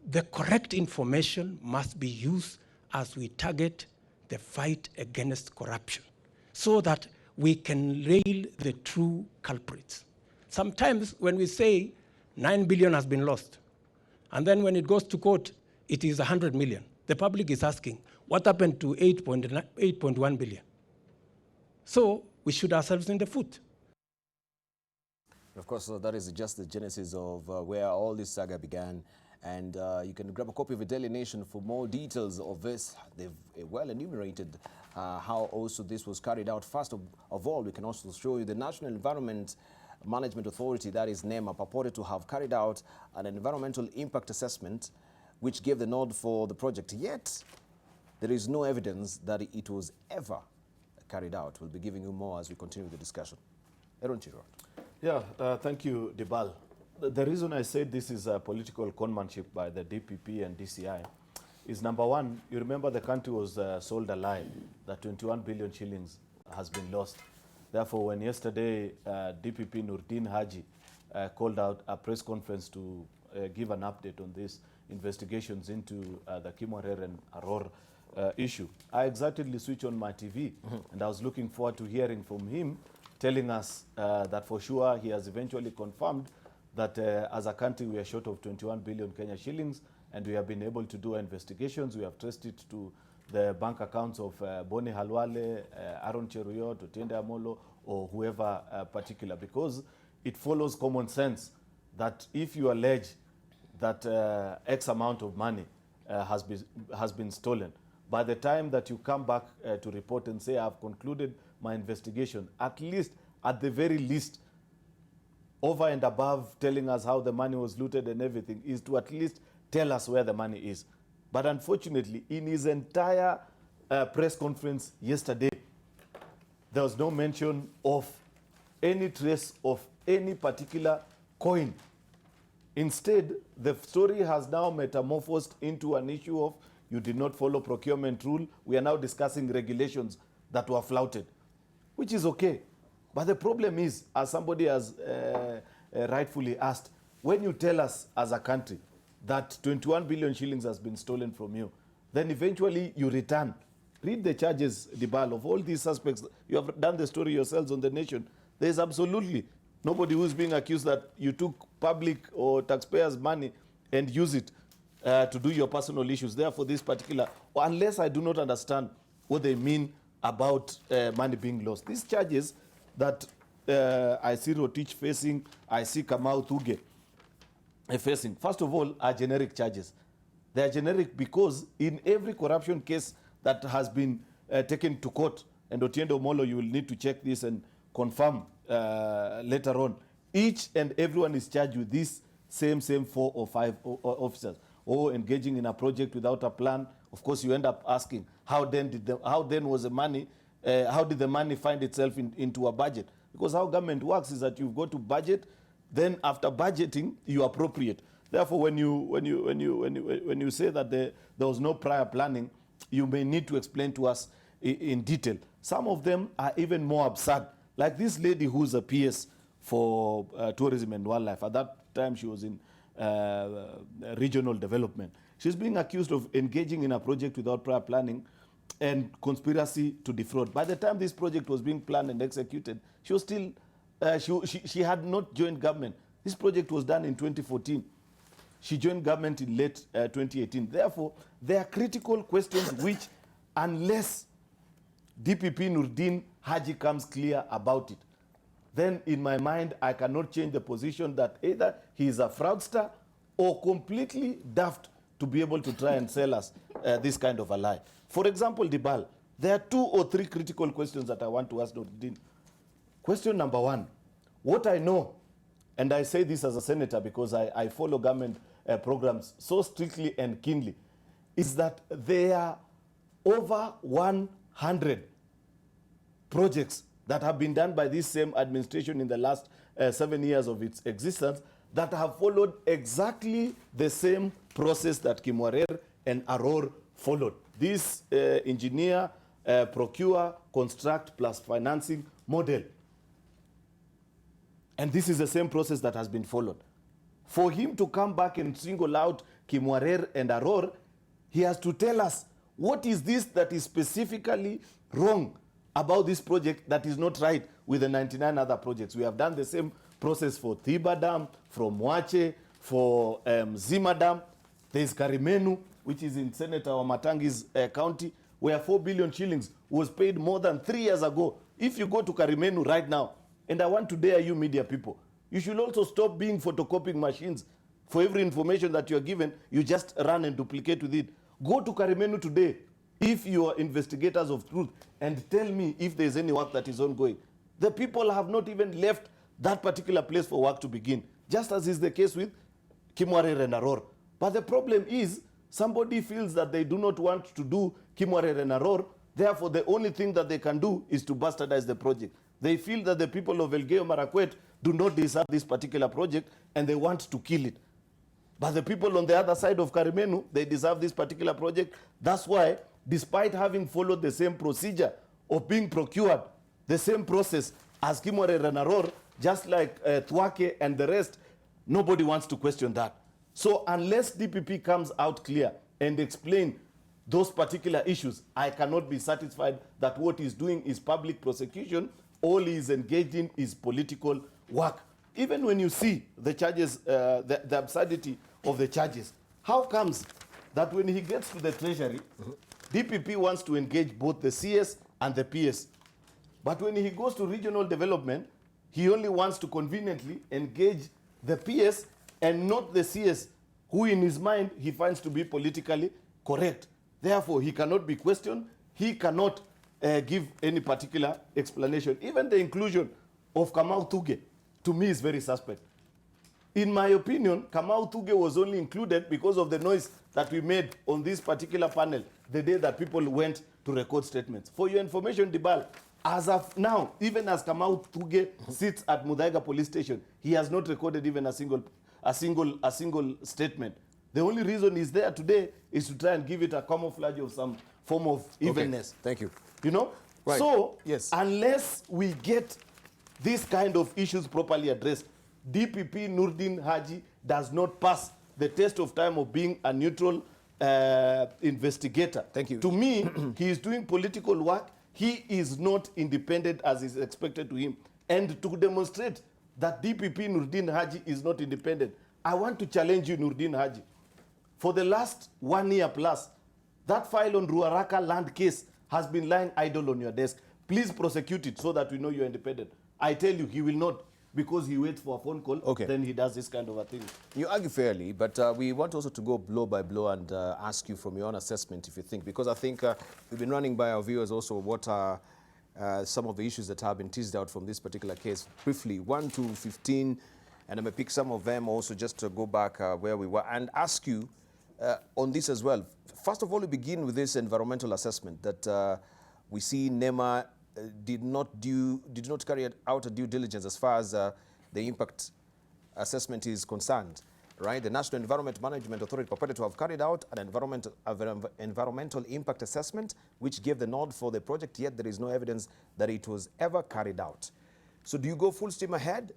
the correct information must be used as we target the fight against corruption so that we can rail the true culprits. Sometimes when we say 9 billion has been lost, and then when it goes to court, it is 100 million. The public is asking, what happened to 8.1 billion? So we shoot ourselves in the foot. Of course, that is just the genesis of where all this saga began. And you can grab a copy of the Daily Nation for more details of this. They've well enumerated how also this was carried out. First of all, we can also show you the National Environment Management Authority, that is NEMA, purported to have carried out an environmental impact assessment which gave the nod for the project. Yet, there is no evidence that it was ever carried out. We'll be giving you more as we continue the discussion. Aaron Chiro. Yeah, thank you, Debarl. The reason I said this is a political conmanship by the DPP and DCI is, number one, you remember the country was sold a lie that 21 billion shillings has been lost. Therefore, when yesterday DPP Nurdin Haji called out a press conference to give an update on these investigations into the Kimwarer and Aror issue, I excitedly switched on my TV and I was looking forward to hearing from him telling us that for sure he has eventually confirmed that as a country we are short of 21 billion Kenya shillings, and we have been able to do investigations. We have traced it to the bank accounts of Boni Halwale, Aaron Cheruiyot, Otiende Amolo, or whoever particular, because it follows common sense that if you allege that X amount of money has been stolen, by the time that you come back to report and say, I've concluded my investigation, at least, at the very least, over and above telling us how the money was looted and everything, is to at least tell us where the money is. But unfortunately, in his entire press conference yesterday, there was no mention of any trace of any particular coin. Instead, the story has now metamorphosed into an issue of you did not follow procurement rule. We are now discussing regulations that were flouted, which is okay. But the problem is, as somebody has rightfully asked, when you tell us as a country that 21 billion shillings has been stolen from you, then eventually you return. Read the charges, Debarl, of all these suspects. You have done the story yourselves on The Nation. There's absolutely nobody who's being accused that you took public or taxpayers' money and use it to do your personal issues. Therefore, this particular, unless I do not understand what they mean about money being lost. These charges that I see Rotich facing, I see Kamau Thuge facing, first of all, are generic charges. They are generic because in every corruption case that has been taken to court, and Otiendo Molo, you will need to check this and confirm later on, each and everyone is charged with this same 4 or 5 officers, or engaging in a project without a plan. Of course, you end up asking, how then was the money, how did the money find itself into a budget? Because how government works is that you go to budget, then after budgeting, you appropriate. Therefore, when you say that there was no prior planning, you may need to explain to us in detail. Some of them are even more absurd. Like this lady who's a PS for tourism and wildlife. At that time, she was in regional development. She's being accused of engaging in a project without prior planning and conspiracy to defraud. By the time this project was being planned and executed, she was still, she had not joined government. This project was done in 2014. She joined government in late 2018. Therefore, there are critical questions which, unless DPP Nurdin Haji comes clear about it, then in my mind, I cannot change the position that either he is a fraudster or completely daft to be able to try and sell us this kind of a lie. For example, Debarl, there are 2 or 3 critical questions that I want to ask Nurdin. Question number 1, what I know, and I say this as a senator because I follow government programs so strictly and keenly, is that there are over 100 projects that have been done by this same administration in the last 7 years of its existence that have followed exactly the same process that Kimwarer and Aror followed. This engineer, procure, construct plus financing model. And this is the same process that has been followed. For him to come back and single out Kimwarer and Aror, he has to tell us what is this that is specifically wrong about this project that is not right with the 99 other projects. We have done the same process for Thiba Dam, from Mwache, for Zima Dam. There is Karimenu, which is in Senator Wamatangi's county, where 4 billion shillings was paid more than 3 years ago. If you go to Karimenu right now, and I want to dare you media people, you should also stop being photocopying machines. For every information that you are given, you just run and duplicate with it. Go to Karimenu today, if you are investigators of truth, and tell me if there is any work that is ongoing. The people have not even left that particular place for work to begin, just as is the case with Kimwarer and Aror. But the problem is, somebody feels that they do not want to do Kimwarer and Aror, therefore the only thing that they can do is to bastardize the project. They feel that the people of Elgeyo Marakwet do not deserve this particular project and they want to kill it. But the people on the other side of Karimenu, they deserve this particular project. That's why, despite having followed the same procedure of being procured, the same process as Kimwarer and Aror, just like Thwake and the rest, nobody wants to question that. So unless DPP comes out clear and explain those particular issues, I cannot be satisfied that what he's doing is public prosecution. All he is engaged in is political work. Even when you see the charges, the absurdity of the charges, how comes that when he gets to the treasury, DPP wants to engage both the CS and the PS. But when he goes to regional development, he only wants to conveniently engage the PS and not the CS, who in his mind he finds to be politically correct. Therefore, he cannot be questioned. He cannot give any particular explanation. Even the inclusion of Kamau Thuge, to me, is very suspect. In my opinion, Kamau Thuge was only included because of the noise that we made on this particular panel the day that people went to record statements. For your information, Debarl, as of now, even as Kamau Thuge sits at Muthaiga police station, he has not recorded even a single statement. The only reason he's there today is to try and give it a camouflage of some form of evenness. Okay. Thank you. You know? Right. So, yes, unless we get these kind of issues properly addressed, DPP Nurdin Haji does not pass the test of time of being a neutral investigator. Thank you. To me, he is doing political work. He is not independent as is expected to him. And to demonstrate that DPP Nurdin Haji is not independent, I want to challenge you, Nurdin Haji. For the last 1 year plus, that file on Ruaraka land case has been lying idle on your desk. Please prosecute it so that we know you're independent. I tell you, he will not, because he waits for a phone call, then he does this kind of a thing. You argue fairly, but we want also to go blow by blow and ask you from your own assessment if you think, because I think we've been running by our viewers also what are some of the issues that have been teased out from this particular case. Briefly, 1 to 15, and I may pick some of them also just to go back where we were and ask you on this as well. First of all, we begin with this environmental assessment that we see NEMA did not carry out a due diligence as far as the impact assessment is concerned, right? The National Environment Management Authority purported to have carried out an environmental impact assessment which gave the nod for the project, yet there is no evidence that it was ever carried out. So do you go full steam ahead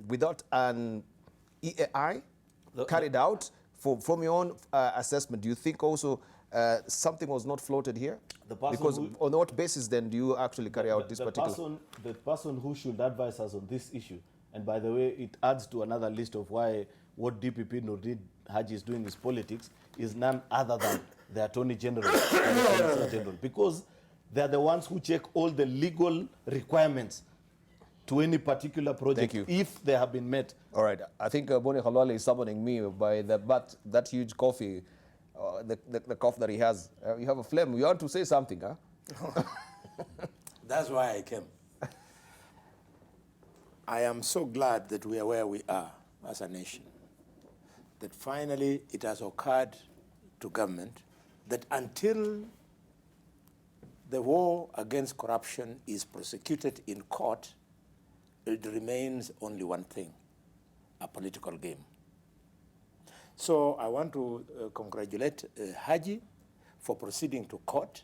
without an EAI carried out from your own assessment? Do you think also something was not floated here? Because on what basis then do you actually carry out this particular? The person who should advise us on this issue, and by the way, it adds to another list of why what DPP Nurdin Haji is doing is politics, is none other than the Attorney General and the Solicitor General, because they are the ones who check all the legal requirements to any particular project if they have been met. All right. I think Boni Khalwale is summoning me by that huge coffee, the cough that he has. You have a phlegm. You want to say something, huh? That's why I came. I am so glad that we are where we are as a nation, that finally it has occurred to government that until the war against corruption is prosecuted in court, it remains only one thing, a political game. So I want to congratulate Haji for proceeding to court.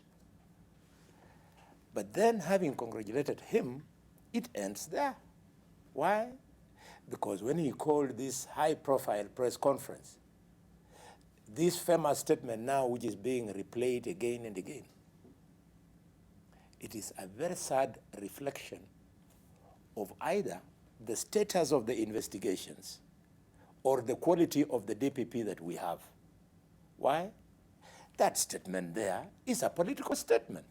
But then, having congratulated him, it ends there. Why? Because when he called this high-profile press conference, this famous statement now, which is being replayed again and again, it is a very sad reflection of either the status of the investigations or the quality of the DPP that we have. Why? That statement there is a political statement.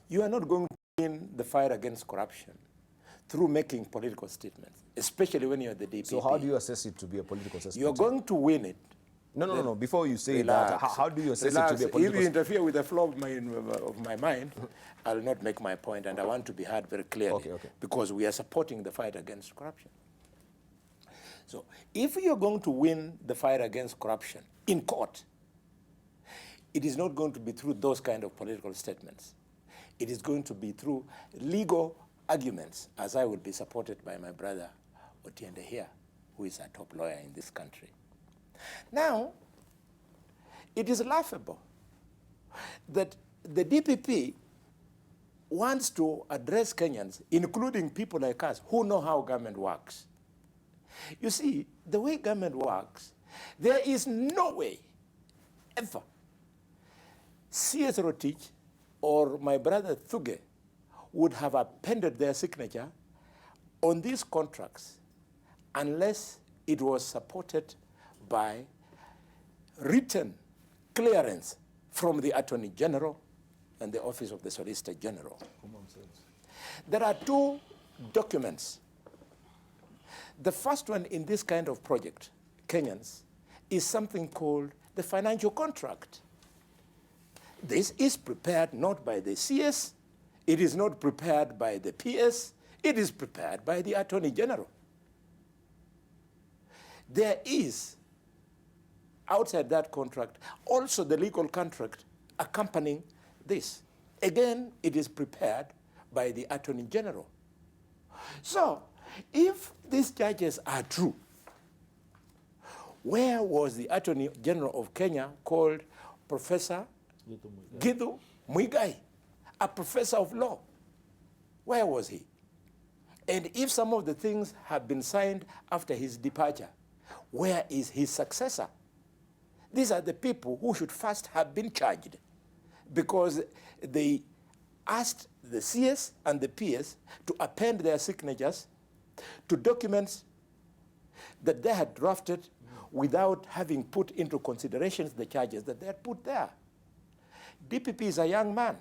You are not going to win the fight against corruption through making political statements, especially when you're the DPP. So how do you assess it to be a political assessment? You're going to win it. No. Before you say that, how do you assess it to be a political? If you interfere with the flow of my mind, I'll not make my point, and I want to be heard very clearly. Because we are supporting the fight against corruption. So if you're going to win the fight against corruption in court, it is not going to be through those kind of political statements. It is going to be through legal arguments, as I will be supported by my brother Otiende here, who is a top lawyer in this country. Now, it is laughable that the DPP wants to address Kenyans, including people like us, who know how government works. You see, the way government works, there is no way ever C.S. Rotich or my brother Thuge would have appended their signature on these contracts unless it was supported by written clearance from the Attorney General and the Office of the Solicitor General. There are two documents. The first one in this kind of project, Kenyans, is something called the financial contract. This is prepared not by the CS, it is not prepared by the PS, it is prepared by the Attorney General. There is, outside that contract, also the legal contract accompanying this. Again, it is prepared by the Attorney General. So, if these charges are true, where was the Attorney General of Kenya called Professor Githu Muigai, a professor of law? Where was he? And if some of the things have been signed after his departure, where is his successor? These are the people who should first have been charged, because they asked the CS and the PS to append their signatures to documents that they had drafted without having put into consideration the charges that they had put there. DPP is a young man,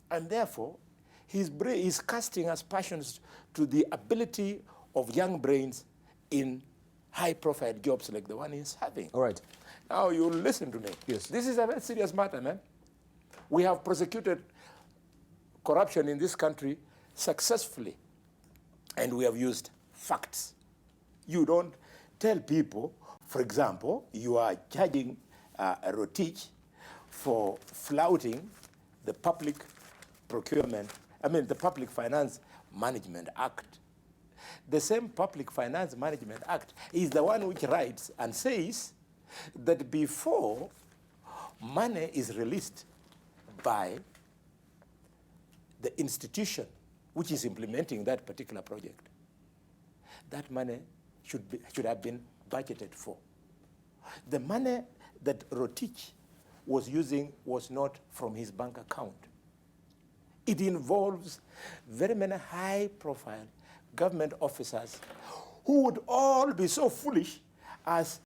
and therefore his brain is casting aspersions to the ability of young brains in high-profile jobs like the one he's having. All right. Now you listen to me. Yes. This is a very serious matter, man. We have prosecuted corruption in this country successfully, and we have used facts. You don't tell people, for example, you are charging Rotich for flouting the Public Finance Management Act. The same Public Finance Management Act is the one which writes and says that before money is released by the institution which is implementing that particular project, that money should have been budgeted for. The money that Rotich was using was not from his bank account. It involves very many high-profile government officers who would all be so foolish as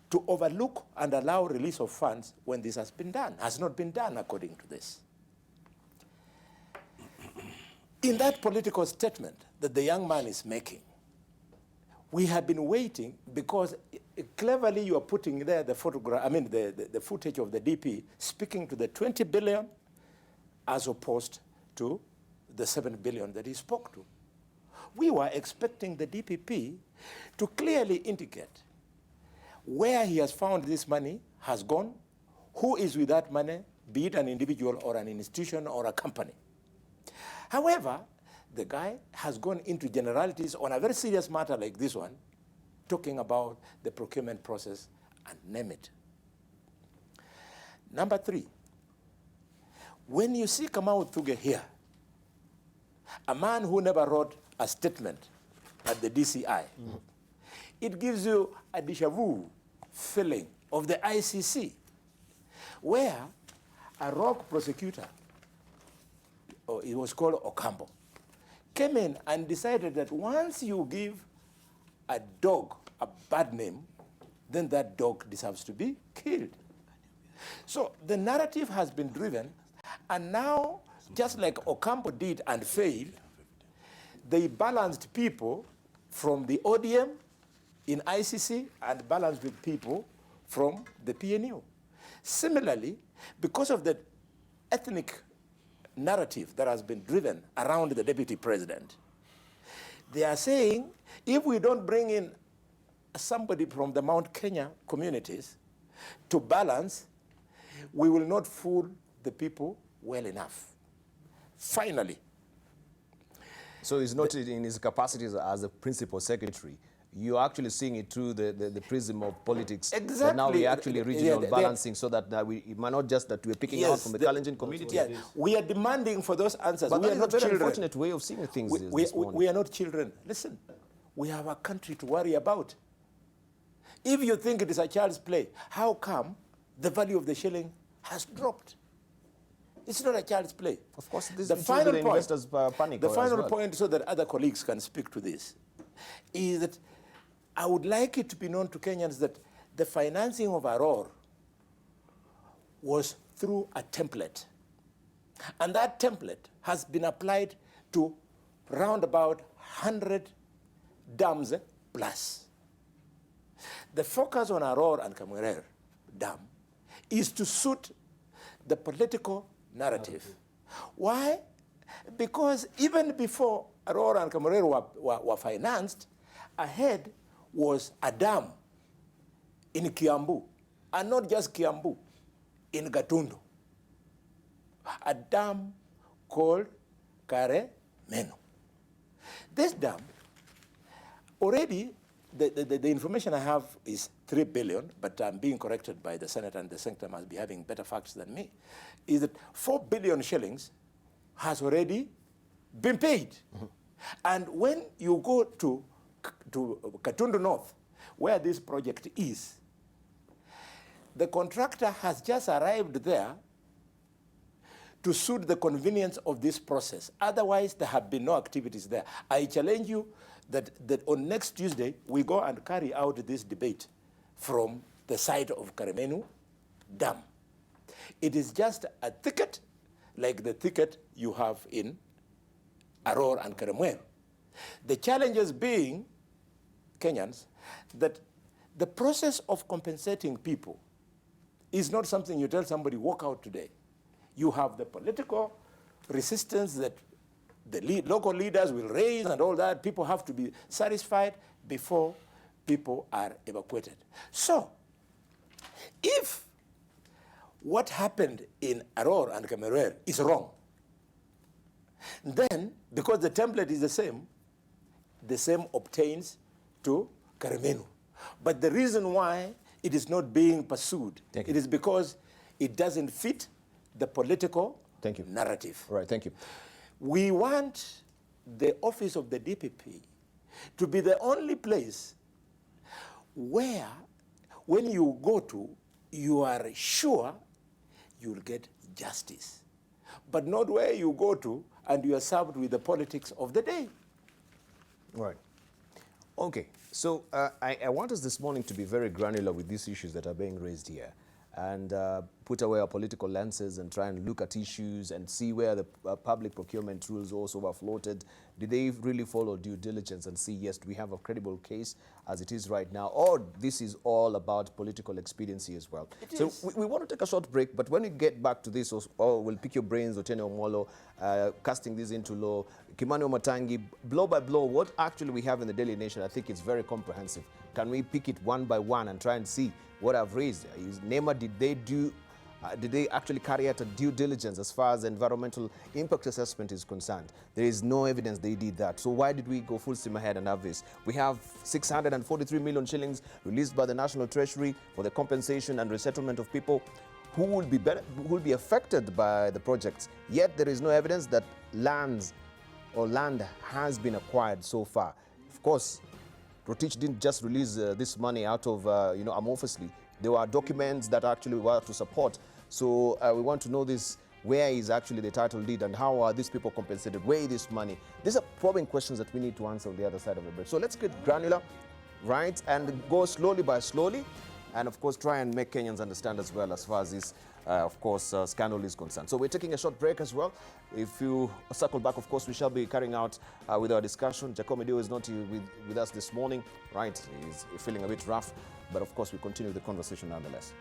to overlook and allow release of funds when this has not been done according to this. In that political statement that the young man is making, we have been waiting because cleverly you are putting there the photograph, the footage of the DP speaking to the 20 billion as opposed to the 7 billion that he spoke to. We were expecting the DPP to clearly indicate where he has found this money has gone, who is with that money, be it an individual or an institution or a company. However, the guy has gone into generalities on a very serious matter like this one, talking about the procurement process and name it. Number 3, when you see Kamau Thuge here, a man who never wrote a statement at the DCI, it gives you a déjà vu feeling of the ICC, where a rogue prosecutor, or it was called Ocampo, came in and decided that once you give a dog a bad name, then that dog deserves to be killed. So the narrative has been driven, and now, just like Ocampo did and failed, they balanced people from the ODM in ICC and balanced with people from the PNU. Similarly, because of the ethnic narrative that has been driven around the deputy president, they are saying, if we don't bring in somebody from the Mount Kenya communities to balance, we will not fool the people well enough. Finally. So he's not in his capacity as a principal secretary. You're actually seeing it through the prism of politics. Exactly. But now we're actually regional balancing so that it might not just that we're picking out from the Kalenjin community. Yeah, we are demanding for those answers. But we that are is not a very children. unfortunate way of seeing things We are not children. Listen, we have a country to worry about. If you think it is a child's play, how come the value of the shilling has dropped? It's not a child's play. Of course, this the is final the point, investors panic. The final point, so that other colleagues can speak to this, is that I would like it to be known to Kenyans that the financing of Aurora was through a template. And that template has been applied to round about 100 dams plus. The focus on Aurora and Kamwerere Dam is to suit the political narrative. Why? Because even before Aurora and Kamorero were financed, ahead was a dam in Kiambu, and not just Kiambu, in Gatundu. A dam called Kare Meno. This dam, already, the information I have is 3 billion, but I'm being corrected by the Senate, and the Senator must be having better facts than me, is that 4 billion shillings has already been paid. And when you go to Gatundu North, where this project is, the contractor has just arrived there to suit the convenience of this process. Otherwise, there have been no activities there. I challenge you that on next Tuesday, we go and carry out this debate from the side of Karemenu Dam. It is just a thicket, like the thicket you have in Aror and Karemenu. The challenges being, Kenyans, that the process of compensating people is not something you tell somebody, walk out today. You have the political resistance that the local leaders will raise and all that. People have to be satisfied before people are evacuated. So, if what happened in Aror and Kemerer is wrong, then, because the template is the same obtains to Karemenu. But the reason why it is not being pursued, it is because it doesn't fit the political narrative. All right, thank you. We want the office of the DPP to be the only place where, when you go to, you are sure you'll get justice. But not where you go to and you are served with the politics of the day. Right. Okay, so I want us this morning to be very granular with these issues that are being raised here, and put away our political lenses and try and look at issues and see where the public procurement rules also were floated. Did they really follow due diligence and see, yes, we have a credible case as it is right now, or this is all about political expediency as well? So we want to take a short break, but when we get back to this, or we'll pick your brains, Otene Omolo, casting this into law, Kimani Omatangi, blow by blow, what actually we have in the Daily Nation, I think it's very comprehensive. Can we pick it one by one and try and see what I've raised? Is NEMA, did they actually carry out a due diligence as far as environmental impact assessment is concerned? There is no evidence they did that. So why did we go full steam ahead and have this? We have 643 million shillings released by the National Treasury for the compensation and resettlement of people who will be affected by the projects. Yet there is no evidence that land has been acquired so far. Of course, Rotich didn't just release this money out of, amorphously. There were documents that actually were to support. So we want to know this, where is actually the title deed and how are these people compensated? Where is this money? These are probing questions that we need to answer on the other side of the break. So let's get granular, right, and go slowly by slowly, and of course try and make Kenyans understand as well as far as this, scandal is concerned. So we're taking a short break as well. If you circle back, of course, we shall be carrying out with our discussion. Jacob Medio is not with us this morning, right? He's feeling a bit rough, but of course we continue the conversation nonetheless.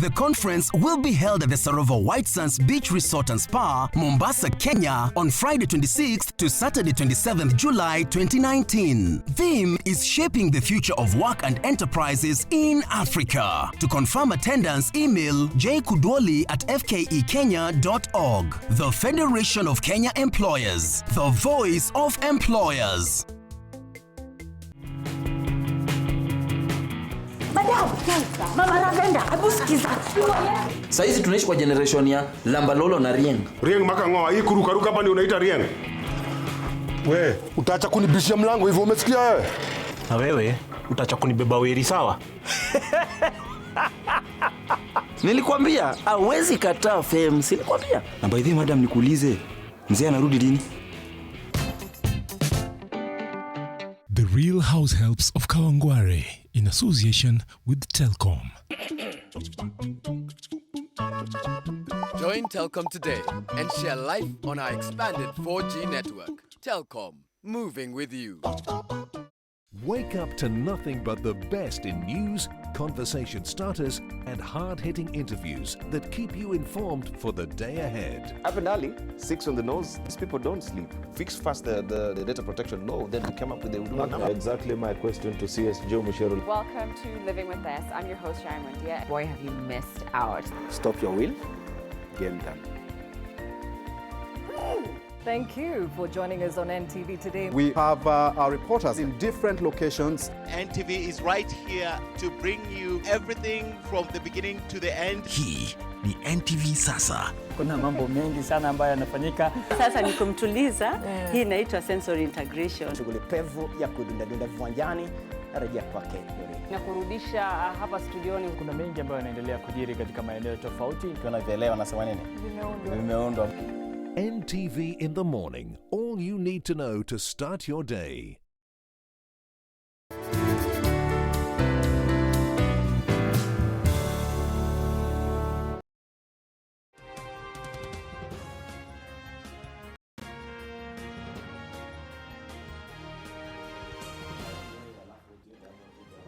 The conference will be held at the Sarova White Sands Beach Resort and Spa, Mombasa, Kenya on Friday 26th to Saturday 27th July 2019. Theme is Shaping the Future of Work and Enterprises in Africa. To confirm attendance, email jkudwoli@fkekenya.org. The Federation of Kenya Employers, the voice of employers. Mama Ravenda, hebu sikiza. Saizi tunaishi kwa generation ya Lambalolo na Rieng. Rieng maka ngoa, hii kurukaruka hapa ndio unaita Rieng. We, utaacha kunibishia mlango hivyo, umesikia wewe? Na wewe utaacha kunibeba weri, sawa? Nilikwambia hawezi kataa fame, nilikwambia. Na by the way, madam, nikuulize, mzee anarudi lini? The Real House Helps of Kawangware in association with Telkom. Join Telkom today and share life on our expanded 4G network. Telkom, moving with you. Wake up to nothing but the best in news, conversation starters, and hard-hitting interviews that keep you informed for the day ahead. Up and early, 6 on the nose. These people don't sleep. Fix fast the data protection law, then we come up with the number. Exactly my question to CS Joe Mushero. Welcome to Living with Us. I'm your host, Sharon Mundia. Boy, have you missed out. Stop your wheel. Game done. Thank you for joining us on NTV today. We have our reporters in different locations. NTV is right here to bring you everything from the beginning to the end. Hii ni NTV Sasa. Kuna mambo mengi sana ambayo yanafanyika. Sasa ni kumtuliza. Hii inaitwa sensory integration. Shughuli pevu ya kudunda viwanjani narejea kwake. Na kurudisha hapa studioni. Kuna mengi ambayo yanaendelea kujiri katika maeneo tofauti. Tunavielewa wanasema nini? Vimeundwa. NTV in the morning. All you need to know to start your day.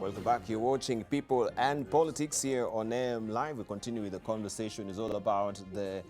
Welcome back. You're watching People and Politics here on AM Live. We continue with the conversation. It's all about the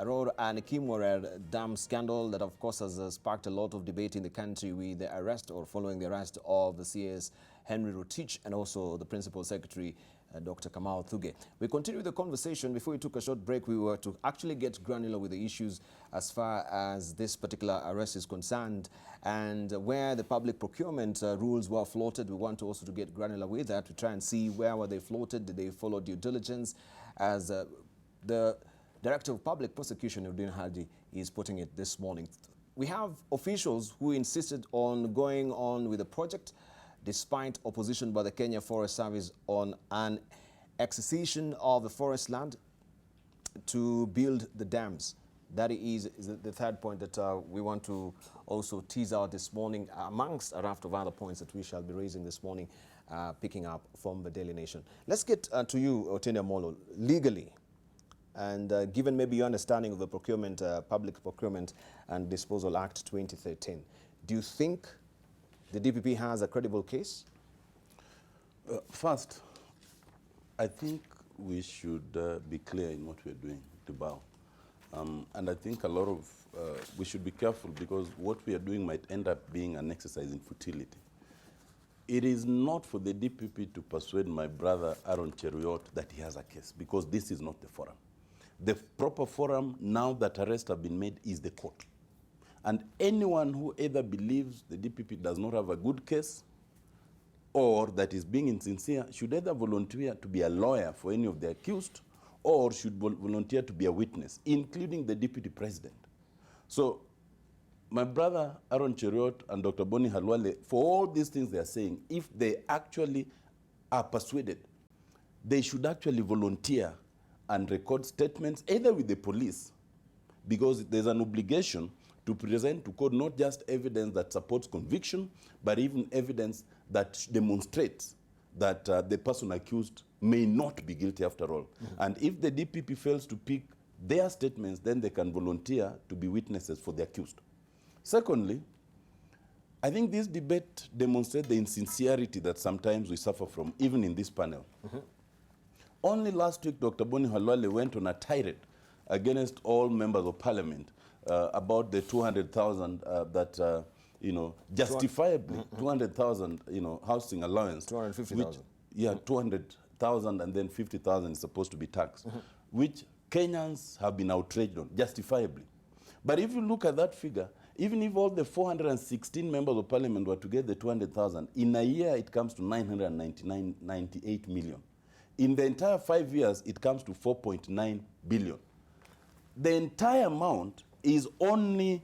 Aror and Kimwarer dam scandal that, of course, has sparked a lot of debate in the country with the arrest or following the arrest of the CS Henry Rotich and also the Principal Secretary, Dr. Kamau Thuge. We continue the conversation. Before we took a short break, we were to actually get granular with the issues as far as this particular arrest is concerned and where the public procurement rules were floated. We want to also to get granular with that to try and see where were they floated, did they follow due diligence, as the Director of Public Prosecution, Udin Hadi, is putting it this morning. We have officials who insisted on going on with the project despite opposition by the Kenya Forest Service on an acquisition of the forest land to build the dams. That is the third point that we want to also tease out this morning, amongst a raft of other points that we shall be raising this morning, picking up from the Daily Nation. Let's get to you, Otiende Molo, legally. And given maybe your understanding of the procurement, Public Procurement and Disposal Act 2013, do you think the DPP has a credible case? First, I think we should be clear in what we're doing, Debarl. And I think a lot of, we should be careful because what we are doing might end up being an exercise in futility. It is not for the DPP to persuade my brother Aaron Cheruiyot that he has a case, because this is not the forum. The proper forum, now that arrests have been made, is the court. And anyone who either believes the DPP does not have a good case or that is being insincere should either volunteer to be a lawyer for any of the accused or should volunteer to be a witness, including the deputy president. So my brother Aaron Cheruiyot and Dr. Boni Halwale, for all these things they are saying, if they actually are persuaded, they should actually volunteer and record statements either with the police, because there's an obligation to present to court not just evidence that supports conviction, but even evidence that demonstrates that the person accused may not be guilty after all. And if the DPP fails to pick their statements, then they can volunteer to be witnesses for the accused. Secondly, I think this debate demonstrates the insincerity that sometimes we suffer from, even in this panel. Only last week, Dr. Boni Halwale went on a tirade against all members of parliament about the 200,000 that, you know, justifiably 200,000, you know, housing allowance. 250,000. Yeah, 200,000 and then 50,000 is supposed to be taxed, which Kenyans have been outraged on, justifiably. But if you look at that figure, even if all the 416 members of parliament were to get the 200,000, in a year it comes to 998 million. In the entire 5 years, it comes to 4.9 billion. The entire amount is only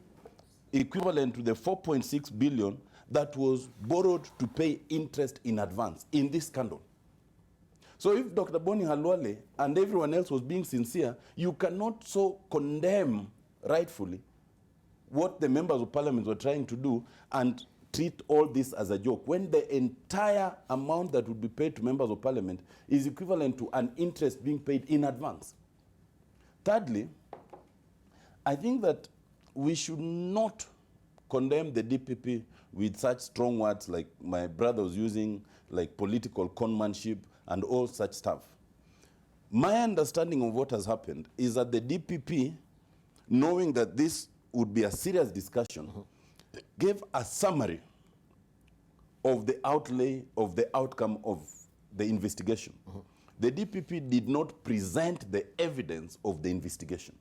equivalent to the 4.6 billion that was borrowed to pay interest in advance in this scandal. So if Dr. Boni Halwale and everyone else was being sincere, you cannot so condemn rightfully what the members of parliament were trying to do and treat all this as a joke, when the entire amount that would be paid to members of parliament is equivalent to an interest being paid in advance. Thirdly, I think that we should not condemn the DPP with such strong words like my brother was using, like political conmanship and all such stuff. My understanding of what has happened is that the DPP, knowing that this would be a serious discussion, gave a summary of the outlay of the outcome of the investigation. The DPP did not present the evidence of the investigation.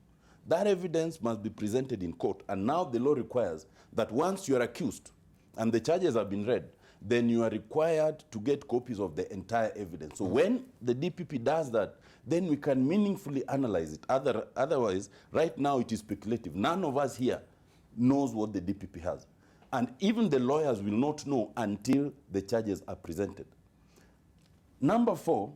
That evidence must be presented in court, and now the law requires that once you are accused and the charges have been read, then you are required to get copies of the entire evidence. So when the DPP does that, then we can meaningfully analyze it. Otherwise, right now it is speculative. None of us here knows what the DPP has. And even the lawyers will not know until the charges are presented. Number 4,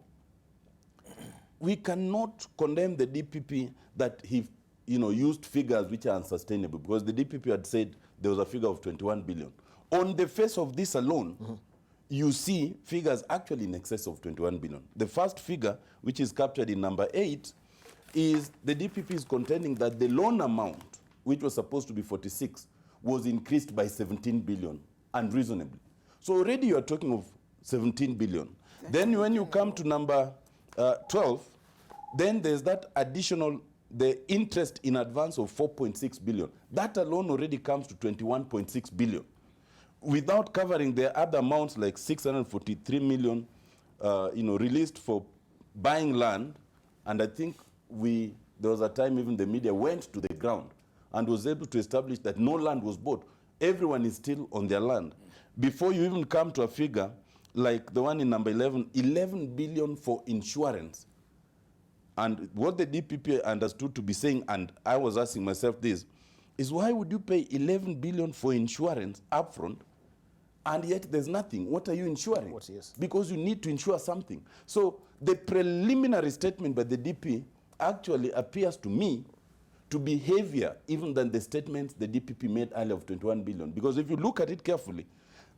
we cannot condemn the DPP that he, you know, used figures which are unsustainable, because the DPP had said there was a figure of 21 billion. On the face of this alone, you see figures actually in excess of 21 billion. The first figure, which is captured in number 8, is the DPP is contending that the loan amount, which was supposed to be 46, was increased by 17 billion unreasonably. So already you are talking of 17 billion. Then when you come to number 12, then there's that additional, the interest in advance of 4.6 billion. That alone already comes to 21.6 billion. Without covering the other amounts like 643 million, you know, released for buying land. And I think there was a time even the media went to the ground and was able to establish that no land was bought. Everyone is still on their land. Before you even come to a figure like the one in number 11, 11 billion for insurance. And what the DPP understood to be saying, and I was asking myself this, is why would you pay 11 billion for insurance upfront, and yet there's nothing? What are you insuring? Because you need to insure something. So the preliminary statement by the DP actually appears to me to be heavier even than the statements the DPP made earlier of 21 billion. Because if you look at it carefully,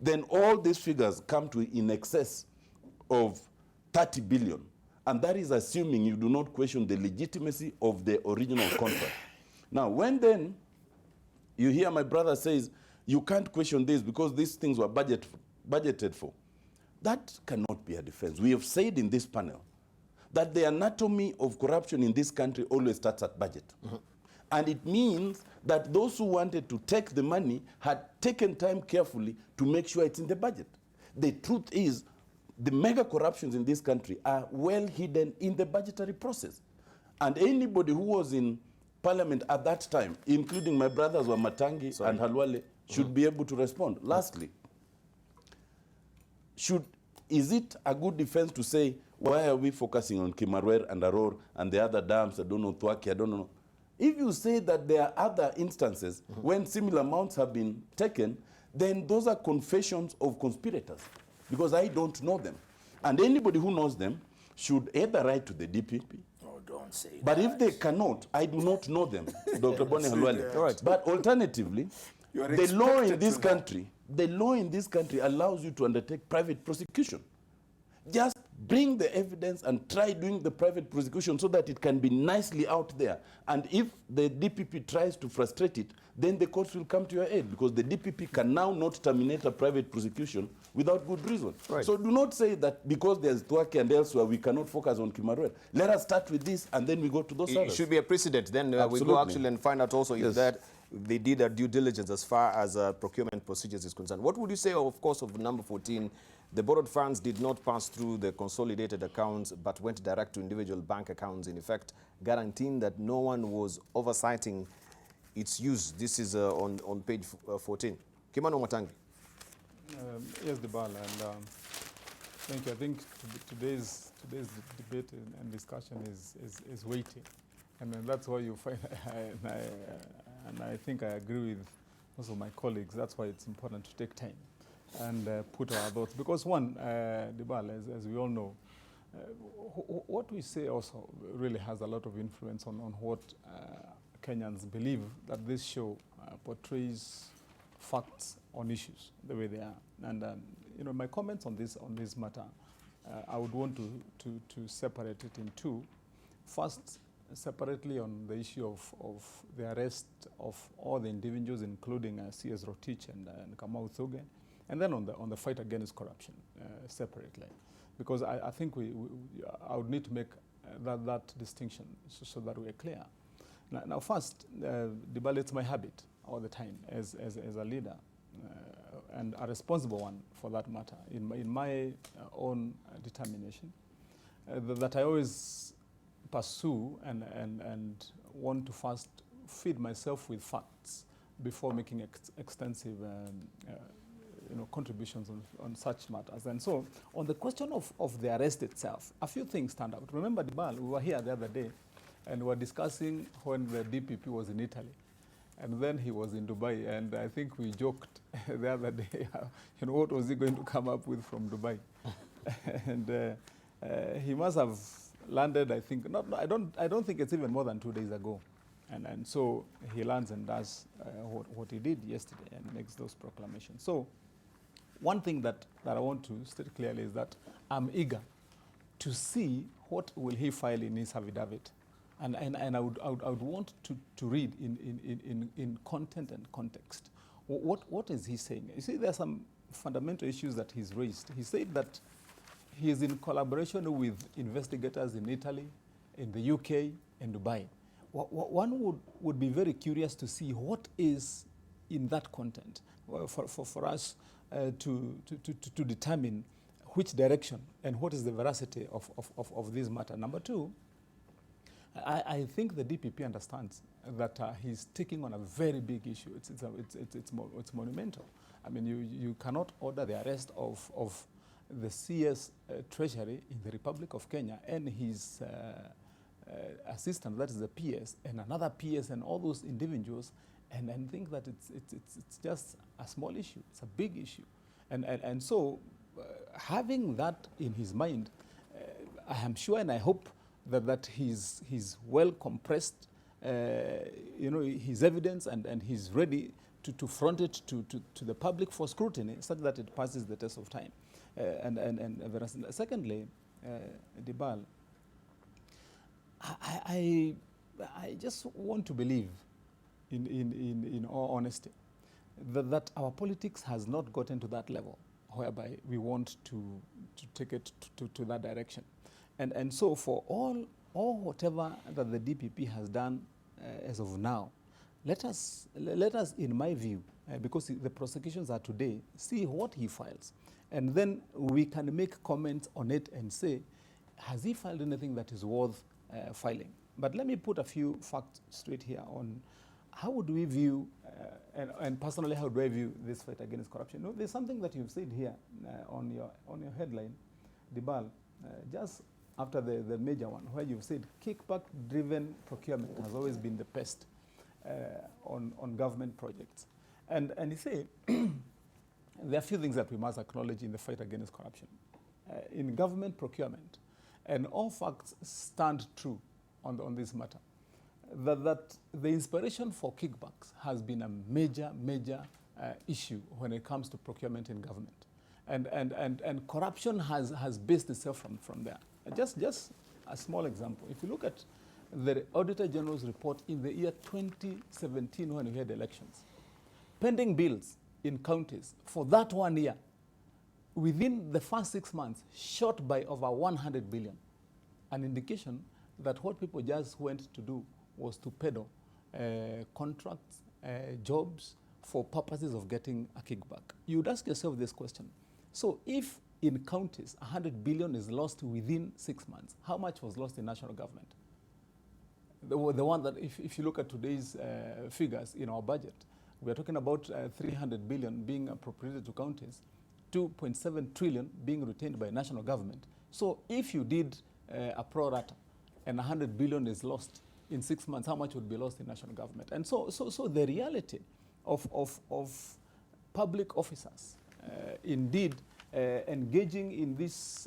then all these figures come to in excess of 30 billion. And that is assuming you do not question the legitimacy of the original contract. Now, when then you hear my brother says, you can't question this because these things were budgeted for, that cannot be a defense. We have said in this panel that the anatomy of corruption in this country always starts at budget. And it means that those who wanted to take the money had taken time carefully to make sure it's in the budget. The truth is, the mega corruptions in this country are well hidden in the budgetary process. And anybody who was in parliament at that time, including my brothers Wamatangi and Halwale, should be able to respond. Lastly, is it a good defense to say, why are we focusing on Kimarwer and Aror and the other dams, I don't know, Thwaki, I don't know. If you say that there are other instances when similar amounts have been taken, then those are confessions of conspirators, because I don't know them. And anybody who knows them should either write to the DPP. Oh, don't say but that. if they cannot, I do not know them, Dr. Boni Halwale. Right. But alternatively, the law in this country allows you to undertake private prosecution. Just bring the evidence and try doing the private prosecution so that it can be nicely out there. And if the DPP tries to frustrate it, then the courts will come to your aid, because the DPP can now not terminate a private prosecution without good reason. Right. So do not say that because there's Thwake and elsewhere, we cannot focus on Kimarwet. Let us start with this, and then we go to those others. It should be a precedent. Then we go actually and find out also if that they did a due diligence as far as procurement procedures is concerned. What would you say, of course, of number 14? The borrowed funds did not pass through the consolidated accounts, but went direct to individual bank accounts, in effect, guaranteeing that no one was oversighting its use. This is on page 14. Kimano Matangi. Yes, Debarl, and thank you. I think today's debate and discussion is weighty, and that's why you find, and I think I agree with most of my colleagues. That's why it's important to take time and put our thoughts. Because one, Debarl, as we all know, what we say also really has a lot of influence on what Kenyans believe that this show portrays facts on issues the way they are. And you know, my comments on this matter, I would want to separate it in two. First, separately on the issue of the arrest of all the individuals, including CS Rotich and Kamau Thuge, and then on the fight against corruption separately, because I think I would need to make that distinction so that we're clear. Now first, Debarl, it's my habit all the time as a leader, and a responsible one for that matter, in my own determination, that I always pursue and want to first feed myself with facts before making extensive contributions on such matters. And so, on the question of the arrest itself, a few things stand out. Remember, Debarl, we were here the other day, and we were discussing when the DPP was in Italy, and then he was in Dubai, and I think we joked the other day, what was he going to come up with from Dubai? And he must have landed, I think, I don't think it's even more than 2 days ago. And so he lands and does what he did yesterday and makes those proclamations. So one thing that I want to state clearly is that I'm eager to see what will he file in his affidavit. And I would want to read in content and context. What is he saying? You see, there are some fundamental issues that he's raised. He said that he is in collaboration with investigators in Italy, in the UK, and Dubai. One would be very curious to see what is in that content for us to determine which direction and what is the veracity of this matter. Number two, I think the DPP understands that he's taking on a very big issue. It's monumental. I mean, you cannot order the arrest of the CS Treasury in the Republic of Kenya and his assistant, that is the PS, and another PS, and all those individuals, and think that it's just a small issue. It's a big issue, and so having that in his mind, I am sure and I hope that he's well compressed, his evidence, and he's ready to front it to the public for scrutiny, such that it passes the test of time. Secondly, Debarl, I just want to believe, in all honesty, that our politics has not gotten to that level whereby we want to take it to that direction. And so for all whatever that the DPP has done as of now, let us, in my view, because the prosecutions are today, see what he files. And then we can make comments on it and say, has he filed anything that is worth filing? But let me put a few facts straight here on how would we view, and personally, how do I view this fight against corruption? No, there's something that you've said here on your headline, Debarl, just after the major one, where you've said kickback-driven procurement has always been the best on government projects. And you say, there are a few things that we must acknowledge in the fight against corruption. In government procurement, and all facts stand true on this matter, that the inspiration for kickbacks has been a major issue when it comes to procurement in government. And corruption has based itself from there. Just a small example. If you look at the Auditor General's report in the year 2017 when we had elections, pending bills in counties for that 1 year, within the first 6 months, shot by over 100 billion. An indication that what people just went to do was to peddle contracts, jobs, for purposes of getting a kickback. You'd ask yourself this question. So if in counties 100 billion is lost within 6 months, how much was lost in national government? The one that, if you look at today's figures in our budget, we're talking about 300 billion being appropriated to counties, 2.7 trillion being retained by national government. So if you did a pro rata and 100 billion is lost in 6 months, how much would be lost in national government? And so the reality of public officers indeed engaging in this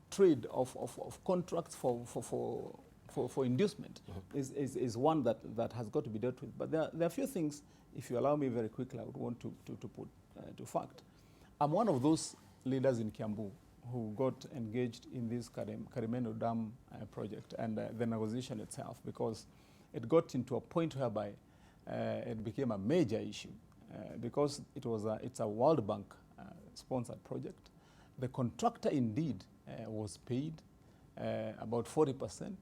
trade of contracts for inducement is one that has got to be dealt with. But there are a few things, if you allow me very quickly, I would want to put to fact. I'm one of those leaders in Kiambu who got engaged in this Karimeno Dam project and the negotiation itself, because it got into a point whereby it became a major issue because it's a World Bank sponsored project. The contractor indeed was paid about 40%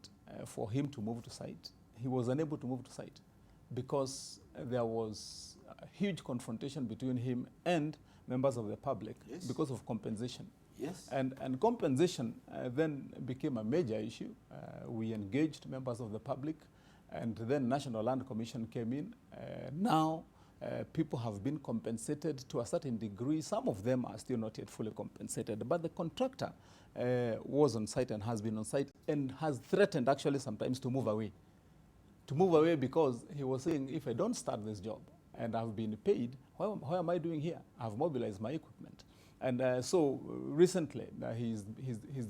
for him to move to site. He was unable to move to site because there was a huge confrontation between him and members of the public because of compensation. Yes. And compensation then became a major issue. We engaged members of the public, and then National Land Commission came in. Now people have been compensated to a certain degree. Some of them are still not yet fully compensated, but the contractor was on site and has been on site and has threatened actually sometimes to move away. To move away because he was saying, if I don't start this job and I've been paid, what am I doing here? I've mobilized my equipment. And so recently he's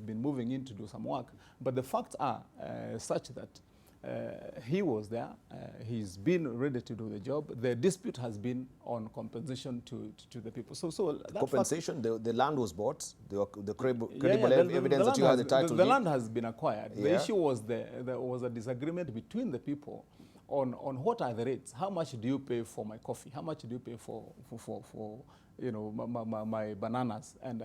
been moving in to do some work, but the facts are such that he was there, he's been ready to do the job. The dispute has been on compensation to the people. So that compensation, the land was bought, the credible evidence that you had the title. The land has been acquired. The issue was there was a disagreement between the people on what are the rates. How much do you pay for my coffee? How much do you pay for you know, my bananas and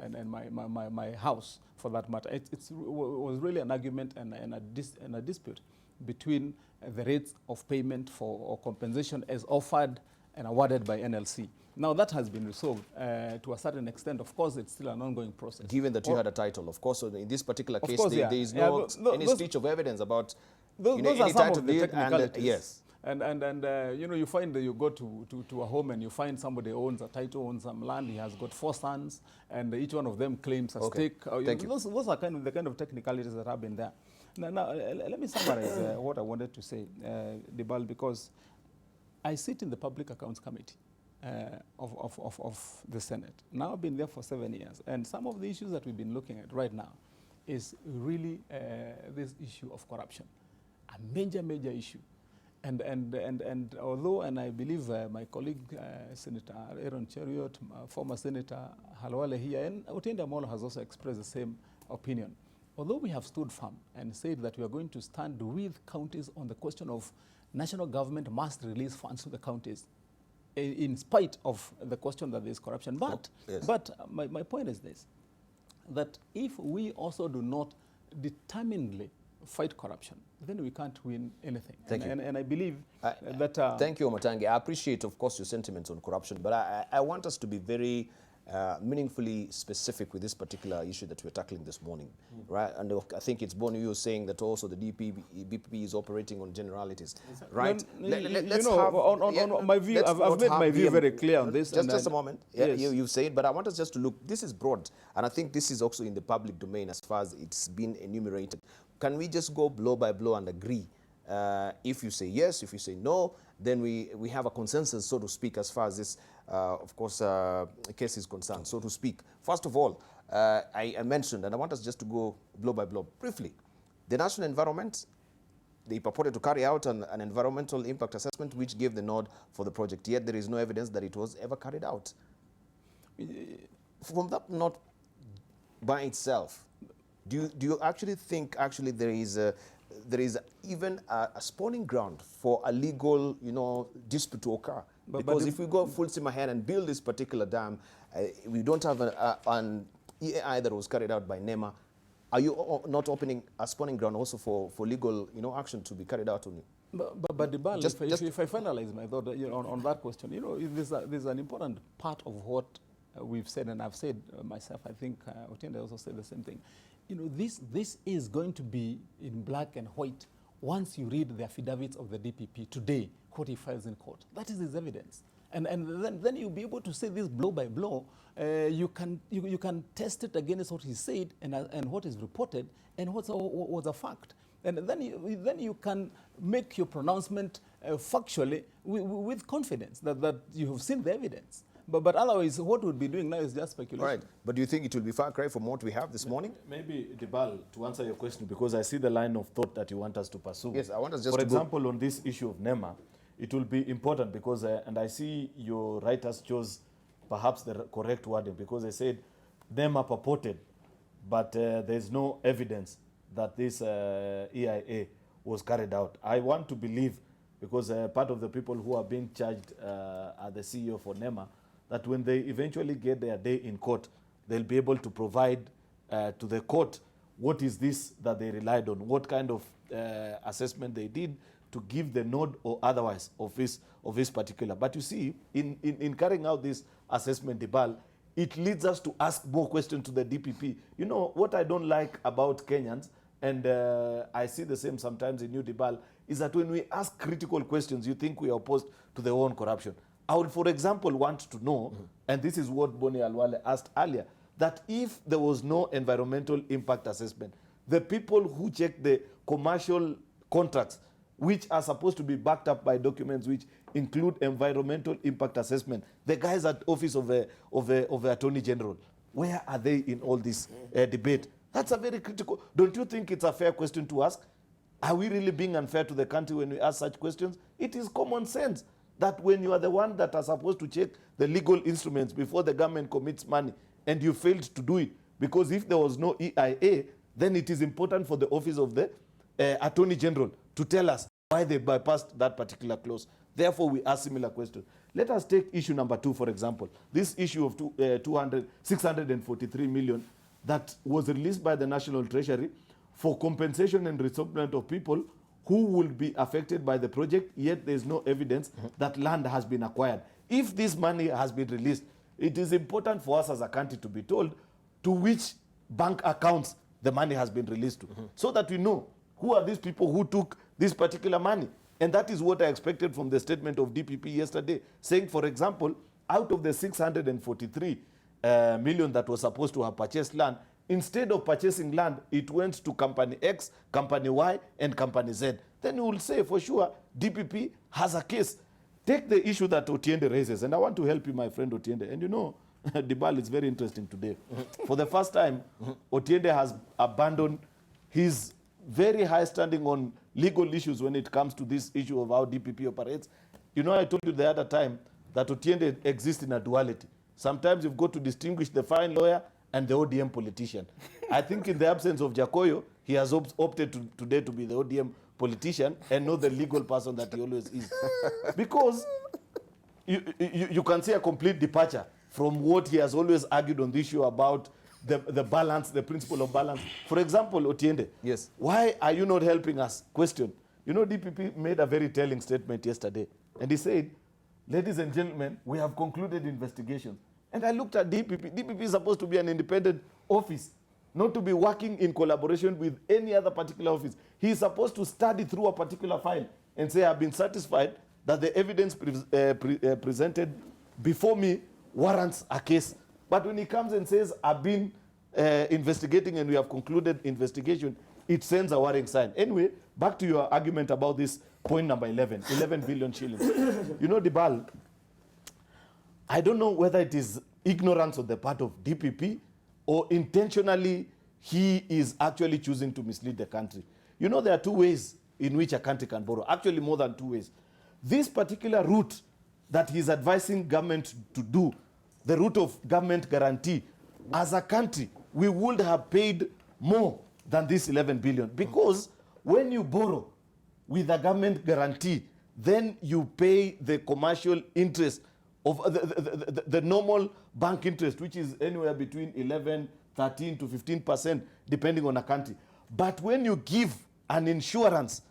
my house, for that matter? It was really an argument and a dispute between the rates of payment or compensation as offered and awarded by NLC. Now that has been resolved to a certain extent. Of course, it's still an ongoing process. Given that you had a title, of course, so in this particular case, there is no any stitch of evidence about those are some of the technicalities. Yes. And you know, you find that you go to a home and you find somebody owns a title, owns some land. He has got 4 sons, and each one of them claims a stake. Thank you. Those are the kind of technicalities that have been there. Now let me summarize what I wanted to say, Debarl, because I sit in the Public Accounts Committee of the Senate. Now I've been there for 7 years, and some of the issues that we've been looking at right now is really this issue of corruption, a major issue. And although, and I believe my colleague Senator Aaron Cheriot, former Senator Halwale here, and Otiende Amolo has also expressed the same opinion. Although we have stood firm and said that we are going to stand with counties on the question of national government must release funds to the counties, in spite of the question that there is corruption. But, my point is this, that if we also do not determinedly fight corruption, then we can't win anything. Thank you. And I believe that... Thank you, Omatangi. I appreciate, of course, your sentiments on corruption, but I want us to be very meaningfully specific with this particular issue that we're tackling this morning, right? And I think it's Bonu you saying that also the BPP is operating on generalities, right? Let's on my view, I've made my view very clear on this. Just a moment. Yes. You say it, but I want us just to look. This is broad, and I think this is also in the public domain as far as it's been enumerated. Can we just go blow by blow and agree? If you say yes, if you say no, then we have a consensus, so to speak, as far as this, of course, case is concerned, so to speak. First of all, I mentioned, and I want us just to go blow by blow briefly. The National Environment, they purported to carry out an environmental impact assessment which gave the nod for the project, yet there is no evidence that it was ever carried out. from that not by itself, do you actually think there is even a spawning ground for a legal, dispute to occur? Because if we go full steam ahead and build this particular dam, we don't have an EAI that was carried out by NEMA. Are you not opening a spawning ground also for legal, action to be carried out on you? But Debarl, if I finalize my thought on that question, there's an important part of what we've said, and I've said myself, I think Otiende also said the same thing. This is going to be in black and white once you read the affidavits of the DPP today, what he files in court. That is his evidence. And then you'll be able to say this blow by blow. You can test it against what he said and what is reported and what's a fact. And then you can make your pronouncement factually with confidence that you have seen the evidence. But otherwise, what we'll be doing now is just speculation. Right. But do you think it will be far cry from what we have this morning? Maybe, Debarl, to answer your question, because I see the line of thought that you want us to pursue. Yes, I want us just For example, on this issue of NEMA, it will be important because, and I see your writers chose perhaps the correct wording, because they said NEMA purported, but there's no evidence that this EIA was carried out. I want to believe, because part of the people who are being charged are the CEO for NEMA, that when they eventually get their day in court, they'll be able to provide to the court what is this that they relied on, what kind of assessment they did to give the nod or otherwise of this particular. But you see, in carrying out this assessment, Debarl, it leads us to ask more questions to the DPP. You know, what I don't like about Kenyans, and I see the same sometimes in you, Debarl, is that when we ask critical questions, you think we are opposed to their own corruption. I would, for example, want to know, and this is what Boni Alwale asked earlier, that if there was no environmental impact assessment, the people who check the commercial contracts, which are supposed to be backed up by documents which include environmental impact assessment, the guys at Office of the Attorney General, where are they in all this debate? That's a very critical. Don't you think it's a fair question to ask? Are we really being unfair to the country when we ask such questions? It is common sense that when you are the one that are supposed to check the legal instruments before the government commits money, and you failed to do it, because if there was no EIA, then it is important for the Office of the Attorney General to tell us why they bypassed that particular clause. Therefore, we ask similar questions. Let us take issue number 2, for example. This issue of 643 million that was released by the National Treasury for compensation and resettlement of people who will be affected by the project, yet there is no evidence that land has been acquired. If this money has been released, it is important for us as a country to be told to which bank accounts the money has been released to, so that we know who are these people who took this particular money. And that is what I expected from the statement of DPP yesterday, saying, for example, out of the 643 million that was supposed to have purchased land, instead of purchasing land, it went to Company X, Company Y, and Company Z. Then you will say, for sure, DPP has a case. Take the issue that Otiende raises, and I want to help you, my friend Otiende. And you know, Debarl is very interesting today. For the first time, Otiende has abandoned his very high standing on legal issues when it comes to this issue of how DPP operates. You know, I told you the other time that Otiende exists in a duality. Sometimes you've got to distinguish the fine lawyer and the ODM politician. I think in the absence of Jakoyo, he has opted today to be the ODM politician and not the legal person that he always is. Because you can see a complete departure from what he has always argued on the issue about the balance, the principle of balance. For example, Otiende, yes, why are you not helping us? Question. You know, DPP made a very telling statement yesterday, and he said, ladies and gentlemen, we have concluded investigations. And I looked at DPP. DPP is supposed to be an independent office, not to be working in collaboration with any other particular office. He is supposed to study through a particular file and say, I've been satisfied that the evidence presented before me warrants a case. But when he comes and says, I've been investigating and we have concluded investigation, it sends a warning sign. Anyway, back to your argument about this point number 11 billion shillings. You know, Debarl, I don't know whether it is ignorance on the part of DPP or intentionally he is actually choosing to mislead the country. You know, there are 2 ways in which a country can borrow. Actually, more than 2 ways. This particular route that he's advising government to do, the route of government guarantee, as a country, we would have paid more than this 11 billion. Because when you borrow with a government guarantee, then you pay the commercial interest of the normal bank interest, which is anywhere between 11, 13 to 15%, depending on a country. But when you give an insurance,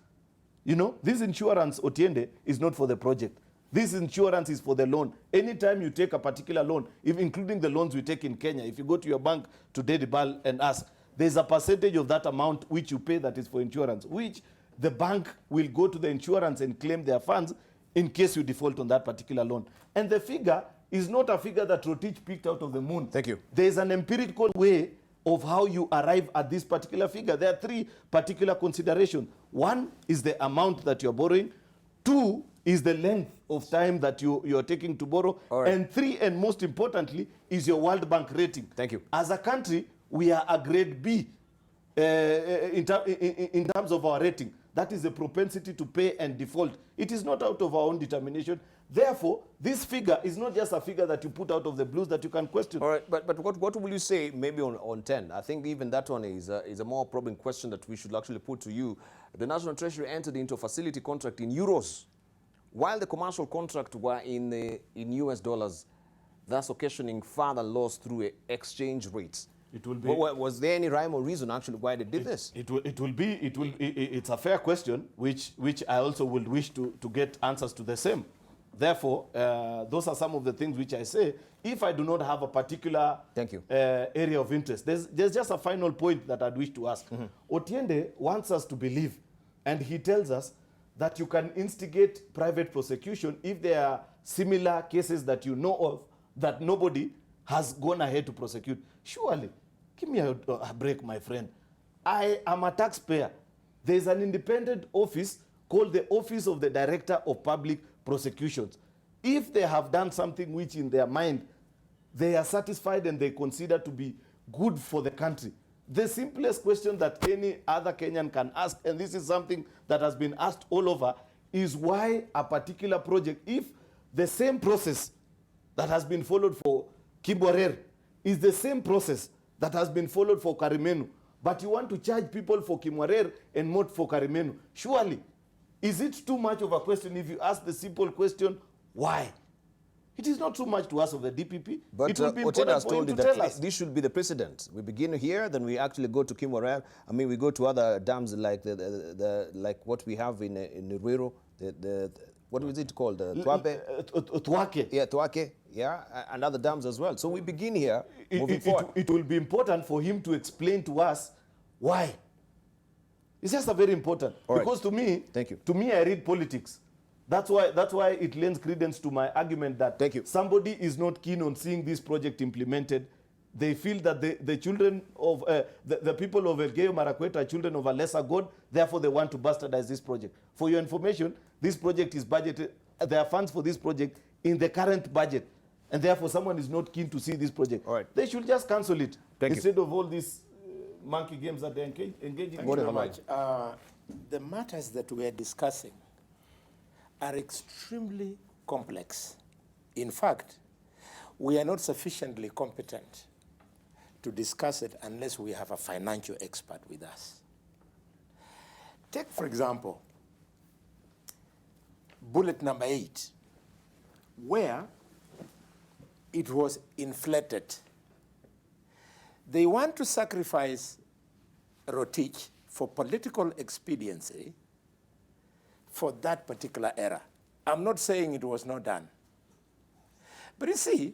you know, this insurance, Otiende, is not for the project. This insurance is for the loan. Anytime you take a particular loan, including the loans we take in Kenya, if you go to your bank today, Debarl, and ask, there's a percentage of that amount which you pay that is for insurance, which the bank will go to the insurance and claim their funds in case you default on that particular loan. And the figure is not a figure that Rotich picked out of the moon. Thank you. There's an empirical way of how you arrive at this particular figure. There are three particular considerations. One is the amount that you're borrowing. Two is the length of time that you're taking to borrow. Right. And three, and most importantly, is your World Bank rating. Thank you. As a country, we are a grade B in terms of our rating. That is the propensity to pay and default. It is not out of our own determination. Therefore, this figure is not just a figure that you put out of the blues that you can question. All right, but what will you say maybe on 10? I think even that one is a more probing question that we should actually put to you. The National Treasury entered into a facility contract in euros, while the commercial contract were in US dollars, thus occasioning further loss through exchange rates. It will be. Was there any rhyme or reason actually why they did this? It's a fair question, which I also will wish to get answers to the same. Therefore, those are some of the things which I say. If I do not have a particular area of interest, there's just a final point that I'd wish to ask. Otiende wants us to believe, and he tells us that you can instigate private prosecution if there are similar cases that you know of that nobody has gone ahead to prosecute. Surely, give me a break, my friend. I am a taxpayer. There's an independent office called the Office of the Director of Public Prosecutions. If they have done something which in their mind they are satisfied and they consider to be good for the country, the simplest question that any other Kenyan can ask, and this is something that has been asked all over, is why a particular project, if the same process that has been followed for Kibwarer is the same process that has been followed for Karimenu, but you want to charge people for Kimwarer and not for Karimenu. Surely, is it too much of a question if you ask the simple question, why? It is not too much to ask of the DPP. But it will be Otiende has important told for you him to tell that us. this should be the precedent. We begin here, then we actually go to Kimwarer. I mean, we go to other dams like like what we have in Ruiru, what is it called? Tuake. Yeah, Tuake. Yeah, and other dams as well. So we begin here, moving forward. It will be important for him to explain to us why. It's just a very important. All right. Because to me, thank you. To me, I read politics. That's why it lends credence to my argument that somebody is not keen on seeing this project implemented. They feel that the children of the people of Elgeyo Marakwet are children of a lesser God. Therefore, they want to bastardize this project. For your information, this project is budgeted. There are funds for this project in the current budget. And therefore, someone is not keen to see this project. All right. They should just cancel it instead you. of all these monkey games that they're engaging in. Thank you very much. The matters that we are discussing are extremely complex. In fact, we are not sufficiently competent to discuss it unless we have a financial expert with us. Take, for example, bullet number 8, where it was inflated. They want to sacrifice Rotich for political expediency for that particular era. I'm not saying it was not done. But you see,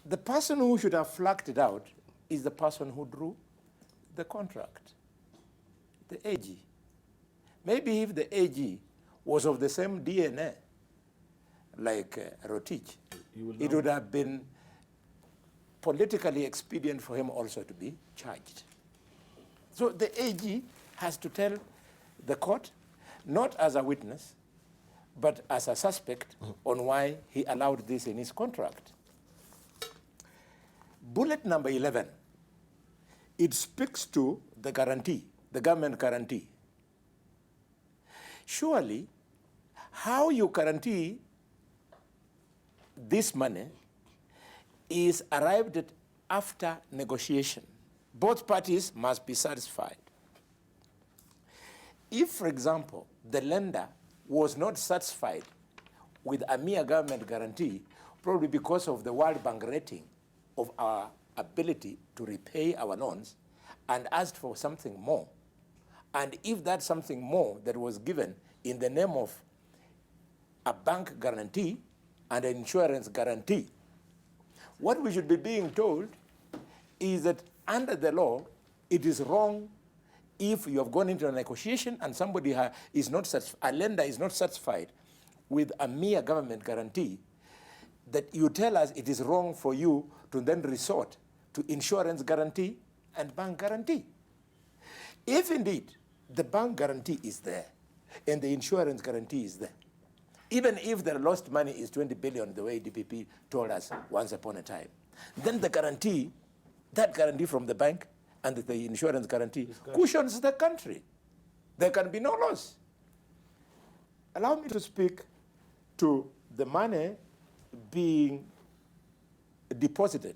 the person who should have flagged it out is the person who drew the contract, the AG. Maybe if the AG was of the same DNA like Rotich, it would have been politically expedient for him also to be charged. So the AG has to tell the court, not as a witness, but as a suspect on why he allowed this in his contract. Bullet number 11, it speaks to the guarantee, the government guarantee. Surely, how you guarantee this money is arrived at after negotiation. Both parties must be satisfied. If, for example, the lender was not satisfied with a mere government guarantee, probably because of the World Bank rating of our ability to repay our loans, and asked for something more, and if that something more that was given in the name of a bank guarantee and an insurance guarantee, what we should be being told is that under the law, it is wrong if you have gone into a negotiation and somebody is not a lender is not satisfied with a mere government guarantee, that you tell us it is wrong for you to then resort to insurance guarantee and bank guarantee. If indeed the bank guarantee is there and the insurance guarantee is there, even if the lost money is 20 billion, the way DPP told us once upon a time, then the guarantee, that guarantee from the bank and the insurance guarantee cushions the country. There can be no loss. Allow me to speak to the money being deposited.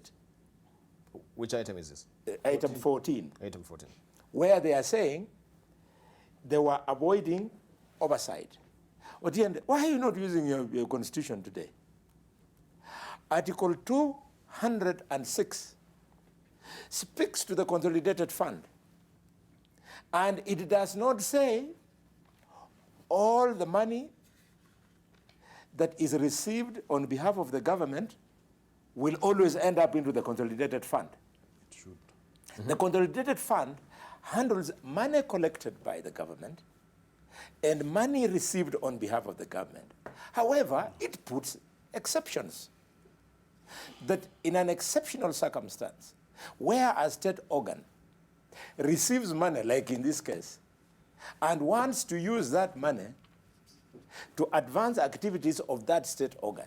Which item is this? Item 14. Item 14. Where they are saying they were avoiding oversight. Otiende, why are you not using your constitution today? Article 206 speaks to the consolidated fund. And it does not say all the money that is received on behalf of the government will always end up into the consolidated fund. It should. The consolidated fund handles money collected by the government and money received on behalf of the government. However, it puts exceptions. That in an exceptional circumstance, where a state organ receives money, like in this case, and wants to use that money to advance activities of that state organ,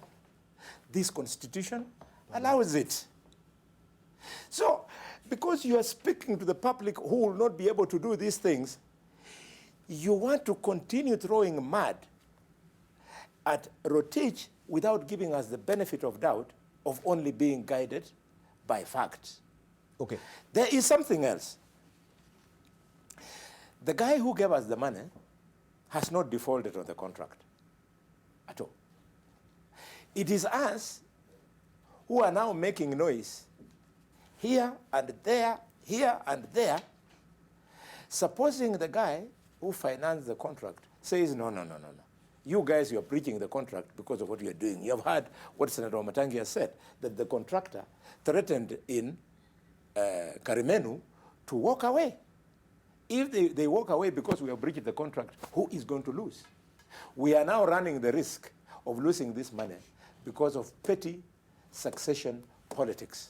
this constitution allows it. So, because you are speaking to the public who will not be able to do these things, you want to continue throwing mud at Rotich without giving us the benefit of doubt of only being guided by facts. Okay. There is something else. The guy who gave us the money has not defaulted on the contract at all. It is us who are now making noise here and there, supposing the guy who financed the contract says, no. You guys, you're breaching the contract because of what you're doing. You have heard what Senator Matangi has said, that the contractor threatened in Karimenu to walk away. If they walk away because we have breached the contract, who is going to lose? We are now running the risk of losing this money because of petty succession politics.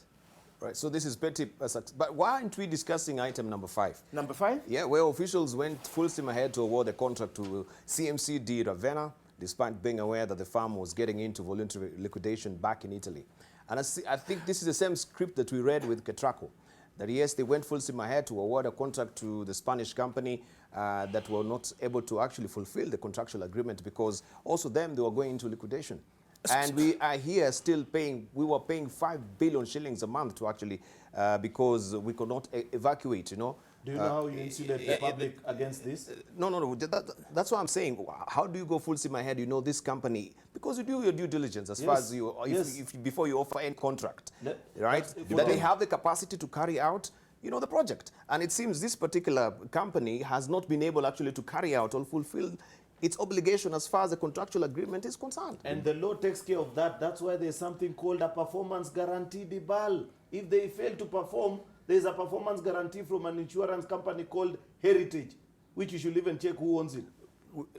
Right, so this is petty, but why aren't we discussing item number 5? Number 5? Yeah, where officials went full steam ahead to award the contract to CMC Ravenna, despite being aware that the farm was getting into voluntary liquidation back in Italy. And I think this is the same script that we read with Ketraco, that yes, they went full steam ahead to award a contract to the Spanish company that were not able to actually fulfill the contractual agreement because also them, they were going into liquidation. And we are here still paying, we were paying 5 billion shillings a month to actually, because we could not evacuate, you know. Do you know how you insulate the public against this? No. That's what I'm saying. How do you go full steam ahead? You know this company, because you do your due diligence as far as you, before you offer any contract, right? That they have the capacity to carry out, you know, the project. And it seems this particular company has not been able actually to carry out or fulfill its obligation as far as the contractual agreement is concerned. And the law takes care of that. That's why there's something called a performance guarantee, Debarl. If they fail to perform, there's a performance guarantee from an insurance company called Heritage, which you should even check who owns it.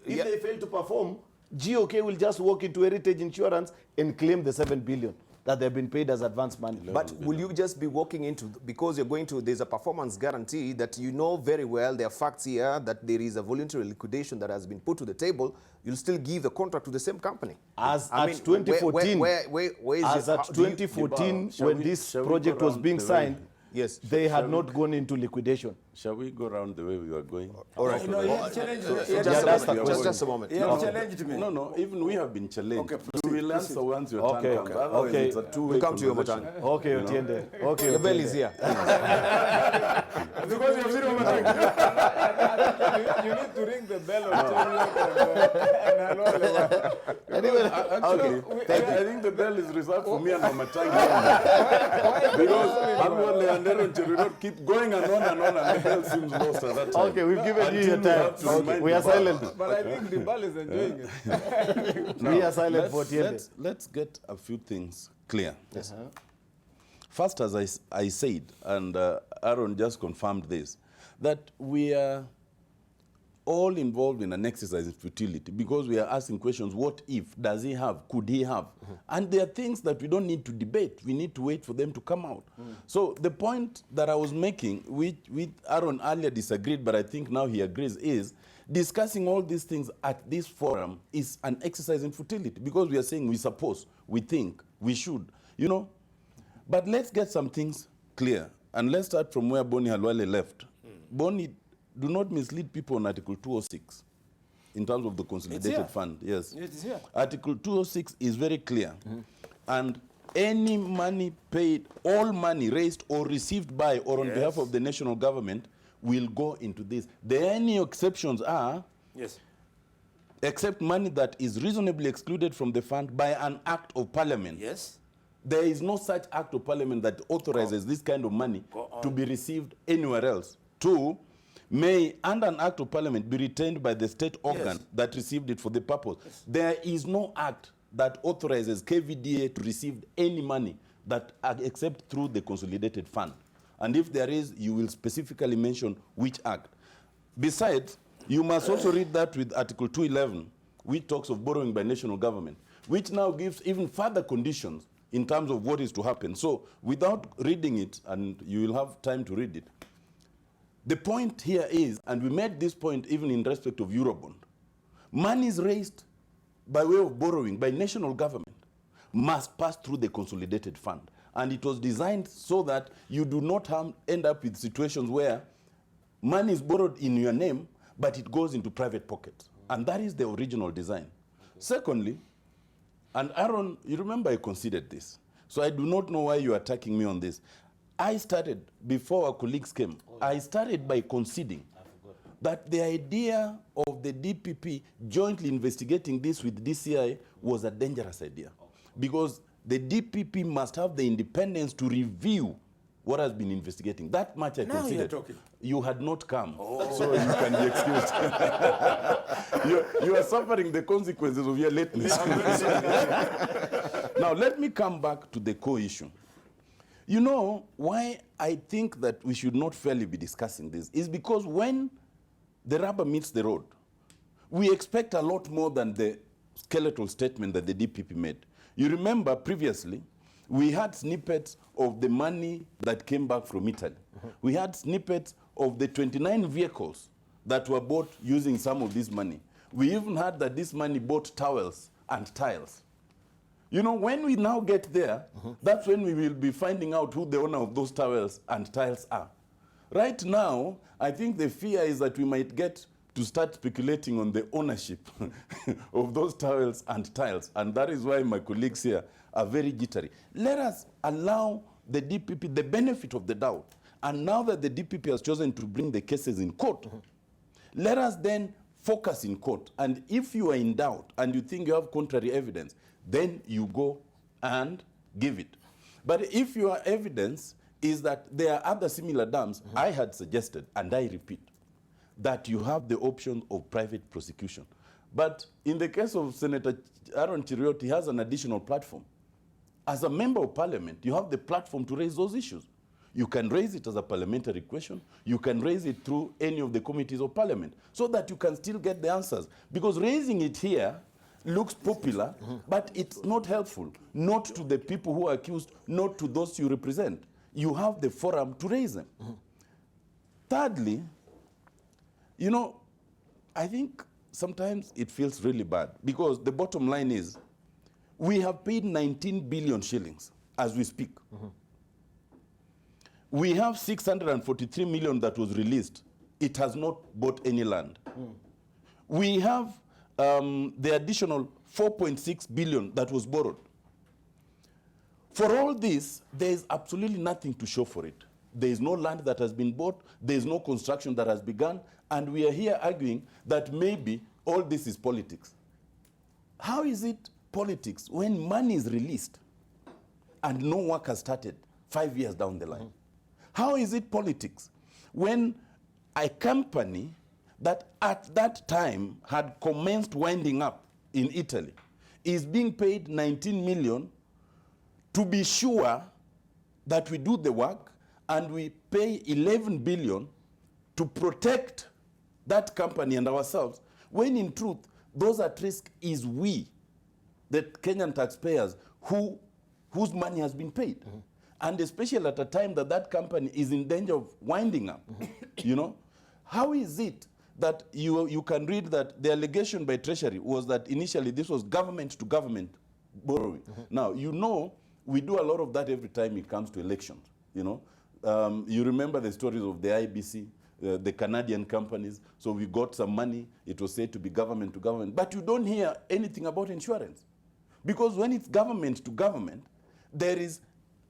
If they fail to perform, GOK will just walk into Heritage Insurance and claim the 7 billion that they've been paid as advance money. But will you just be walking into, because you're going to, there's a performance guarantee that you know very well, there are facts here that there is a voluntary liquidation that has been put to the table, you'll still give the contract to the same company. As at 2014, where is as at 2014, when this project was being signed, Yes. they had not gone into liquidation. Shall we go around the way we were going? All right. No, you challenge me. Just a moment. You have challenged me. No, even we have been challenged. Okay, we will answer once your Okay, turn comes. Otherwise, okay. it's a two-way We'll come to you, conversation. Matan. Okay, You know? Otiende. Okay, Your bell Otiende. is here. Because you have seen what I'm You need to ring the bell of and Actually, I think the bell is reserved for me and Mama Tangi. Because Halwale and Aaron Cheruiyot keep going and on, and the bell seems lost at that time. Okay, we've given you your Until we time. have to remind We are the bell. silent. But I think the ball is enjoying it. We are silent for Otiende. Let's get a few things clear. Yes. First, as I said, and Aaron just confirmed this, that we are all involved in an exercise in futility because we are asking questions, what if, does he have, could he have? And there are things that we don't need to debate. We need to wait for them to come out. So the point that I was making, with Aaron earlier disagreed, but I think now he agrees, is discussing all these things at this forum is an exercise in futility because we are saying we suppose, we think, we should, you know. But let's get some things clear. And let's start from where Boni Halwale left. Boni, do not mislead people on Article 206 in terms of the Consolidated Fund. Yes. It is here. Article 206 is very clear. And any money paid, all money raised or received by or on behalf of the national government will go into this. The only exceptions are except money that is reasonably excluded from the fund by an act of parliament. Yes. There is no such act of parliament that authorizes this kind of money to be received anywhere else. 2, may, under an act of parliament, be retained by the state organ that received it for the purpose. There is no act that authorizes KVDA to receive any money that except through the consolidated fund. And if there is, you will specifically mention which act. Besides, you must also read that with Article 211, which talks of borrowing by national government, which now gives even further conditions in terms of what is to happen. So without reading it, and you will have time to read it, the point here is, and we made this point even in respect of Eurobond, monies raised by way of borrowing by national government must pass through the consolidated fund. And it was designed so that you do not end up with situations where money is borrowed in your name, but it goes into private pockets. And that is the original design. Secondly, and Aaron, you remember I conceded this. So I do not know why you are attacking me on this. I started, before our colleagues came, I started by conceding that the idea of the DPP jointly investigating this with DCI was a dangerous idea. Because the DPP must have the independence to review what has been investigating. That much I considered. You had not come, so you can be excused. you are suffering the consequences of your lateness. Now, let me come back to the core issue. You know, why I think that we should not fairly be discussing this is because when the rubber meets the road, we expect a lot more than the skeletal statement that the DPP made. You remember previously, we had snippets of the money that came back from Italy. We had snippets of the 29 vehicles that were bought using some of this money. We even had that this money bought towels and tiles. You know, when we now get there, that's when we will be finding out who the owner of those towels and tiles are. Right now, I think the fear is that we might get to start speculating on the ownership of those towels and tiles. And that is why my colleagues here are very jittery. Let us allow the DPP the benefit of the doubt. And now that the DPP has chosen to bring the cases in court, let us then focus in court. And if you are in doubt and you think you have contrary evidence, then you go and give it. But if your evidence is that there are other similar dams, I had suggested, and I repeat, that you have the option of private prosecution. But in the case of Senator Aaron Cheruiyot, he has an additional platform. As a member of parliament, you have the platform to raise those issues. You can raise it as a parliamentary question. You can raise it through any of the committees of parliament so that you can still get the answers. Because raising it here looks popular, but it's not helpful, not to the people who are accused, not to those you represent. You have the forum to raise them. Thirdly, you know, I think sometimes it feels really bad because the bottom line is we have paid 19 billion shillings as we speak. We have 643 million that was released. It has not bought any land. We have the additional 4.6 billion that was borrowed. For all this, there is absolutely nothing to show for it. There is no land that has been bought, there is no construction that has begun, and we are here arguing that maybe all this is politics. How is it politics when money is released and no work has started 5 years down the line? How is it politics when a company that at that time had commenced winding up in Italy is being paid 19 million to be sure that we do the work, and we pay 11 billion to protect that company and ourselves, when in truth, those at risk is we, the Kenyan taxpayers, whose money has been paid. And especially at a time that that company is in danger of winding up, you know? How is it that you can read that the allegation by Treasury was that initially this was government to government borrowing? Now, you know, we do a lot of that every time it comes to elections, you know? You remember the stories of the IBC, the Canadian companies. So we got some money, it was said to be government to government, but you don't hear anything about insurance. Because when it's government to government, there is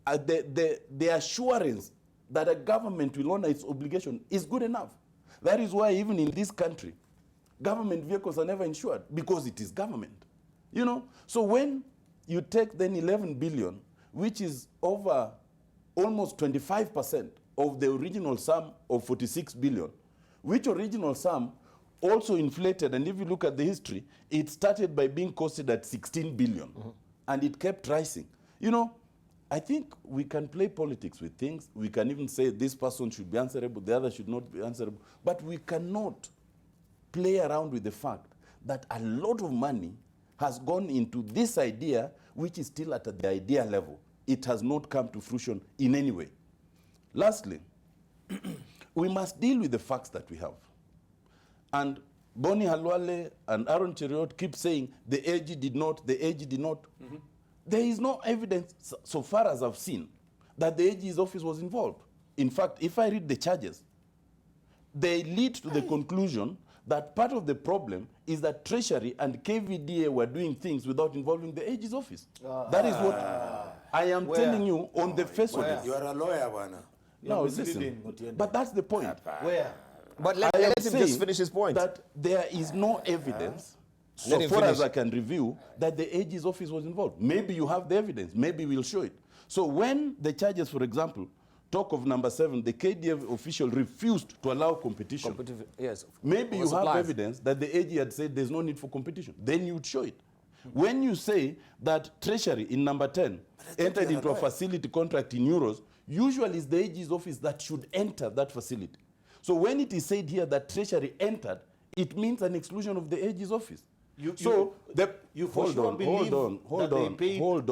the assurance that a government will honor its obligation is good enough. That is why even in this country, government vehicles are never insured, because it is government. You know, so when you take then 11 billion, which is over almost 25% of the original sum of 46 billion, which original sum also inflated, and if you look at the history, it started by being costed at 16 billion, and it kept rising. You know, I think we can play politics with things. We can even say this person should be answerable, the other should not be answerable, but we cannot play around with the fact that a lot of money has gone into this idea, which is still at the idea level. It has not come to fruition in any way. Lastly, we must deal with the facts that we have. And Boni Halwale and Aaron Cheriot keep saying the AG did not, the AG did not. There is no evidence, so far as I've seen, that the AG's office was involved. In fact, if I read the charges, they lead to the conclusion that part of the problem is that Treasury and KVDA were doing things without involving the AG's office. That is what I am telling you on the face of it. You are a lawyer, Wana. No, listen, but that's the point. Where? But let him just finish his point. That there is no evidence, so far as I can review, that the AG's office was involved. Maybe you have the evidence. Maybe we'll show it. So when the charges, for example, talk of number 7, the KDF official refused to allow competition. Yes. Maybe you have evidence that the AG had said there's no need for competition. Then you'd show it. When you say that Treasury in number 10 entered into a facility contract in euros, usually it's the AG's office that should enter that facility. So when it is said here that Treasury entered, it means an exclusion of the AG's office. Hold on.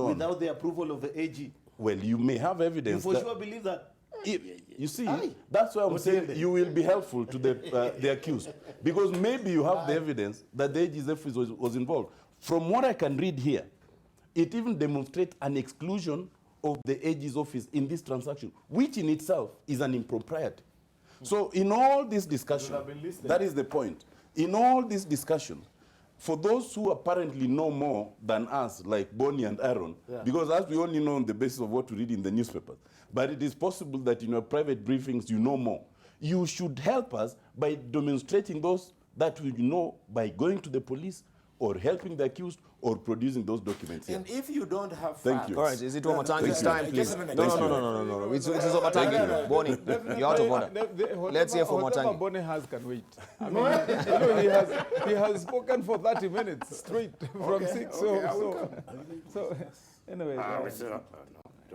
Without the approval of the AG. Well, you may have evidence. You for sure believe that. You see, that's why I'm saying you will be helpful to the accused. Because maybe you have the evidence that the AG's office was involved. From what I can read here, it even demonstrates an exclusion of the AG's office in this transaction, which in itself is an impropriety. So in all this discussion, that is the point. In all this discussion, for those who apparently know more than us, like Bonnie and Aaron, because as we only know on the basis of what we read in the newspapers, but it is possible that in your private briefings you know more. You should help us by demonstrating those that we know by going to the police or helping the accused or producing those documents here. And if you don't have Thank you. All right, is it Omatangi's time, please? No. It's Omatangi. Bonnie, you're out of order. Let's hear from Whatever Omatangi. Bonnie has can wait. I mean, you know, he has spoken for 30 minutes straight from 6. So anyway,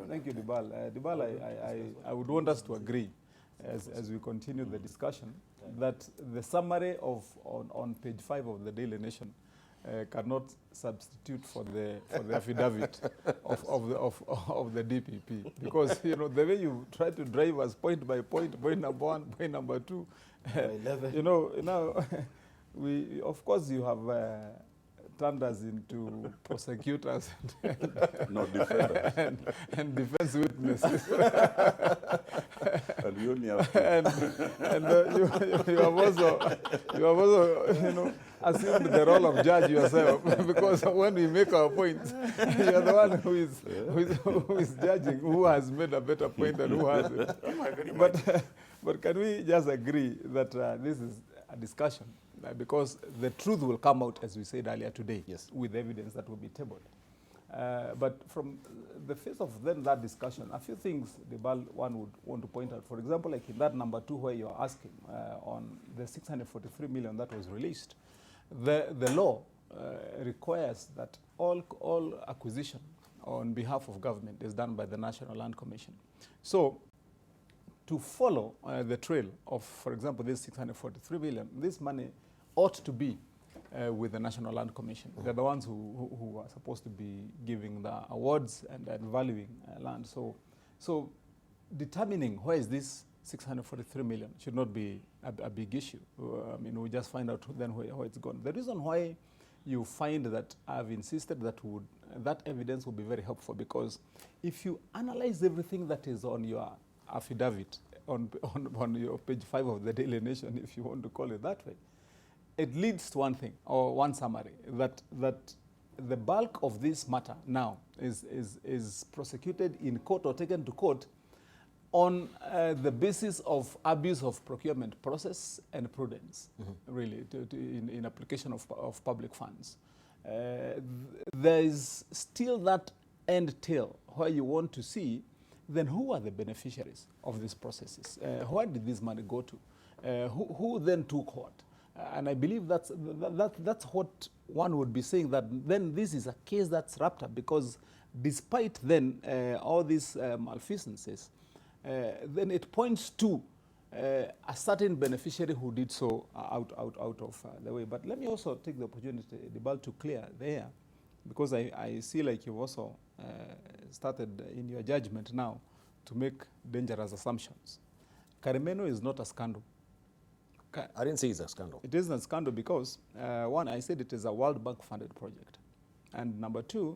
thank you, Debarl. Debarl, I would want us to agree as we continue the discussion that the summary on page 5 of the Daily Nation cannot substitute for the affidavit of the DPP, because you know the way you try to drive us point by point, point number 1, point number 2, you know now we of course you have turned us into prosecutors No, defenders. and defense witnesses. And we only have two. You have also, assumed the role of judge yourself because when we make our points, you're the one who is judging who has made a better point and who hasn't. But can we just agree that this is a discussion because the truth will come out, as we said earlier today, with evidence that will be tabled. But from the face of then that discussion, a few things Debarl one would want to point out. For example, like in that number 2 where you're asking on the 643 million that was released, the law requires that all acquisition on behalf of government is done by the National Land Commission. So to follow the trail of, for example, this 643 million, this money ought to be with the National Land Commission. They're the ones who are supposed to be giving the awards and valuing land. So determining where is this 643 million should not be a big issue. I mean, we just find out then where it's gone. The reason why you find that I've insisted that evidence will be very helpful, because if you analyze everything that is on your affidavit, on your page 5 of the Daily Nation, if you want to call it that way, it leads to one thing, or one summary, that the bulk of this matter now is prosecuted in court or taken to court on the basis of abuse of procurement process and prudence, really, in application of public funds. There is still that end tail where you want to see then who are the beneficiaries of these processes? Where did this money go to? Who then took what? And I believe that's what one would be saying, that then this is a case that's wrapped up, because despite then all these malfeasances, then it points to a certain beneficiary who did so out of the way. But let me also take the opportunity, Debarl, to clear there, because I see like you've also started in your judgment now to make dangerous assumptions. Caremeno is not a scandal. I didn't say it's a scandal. It isn't a scandal because, one, I said it is a World Bank funded project. And number 2,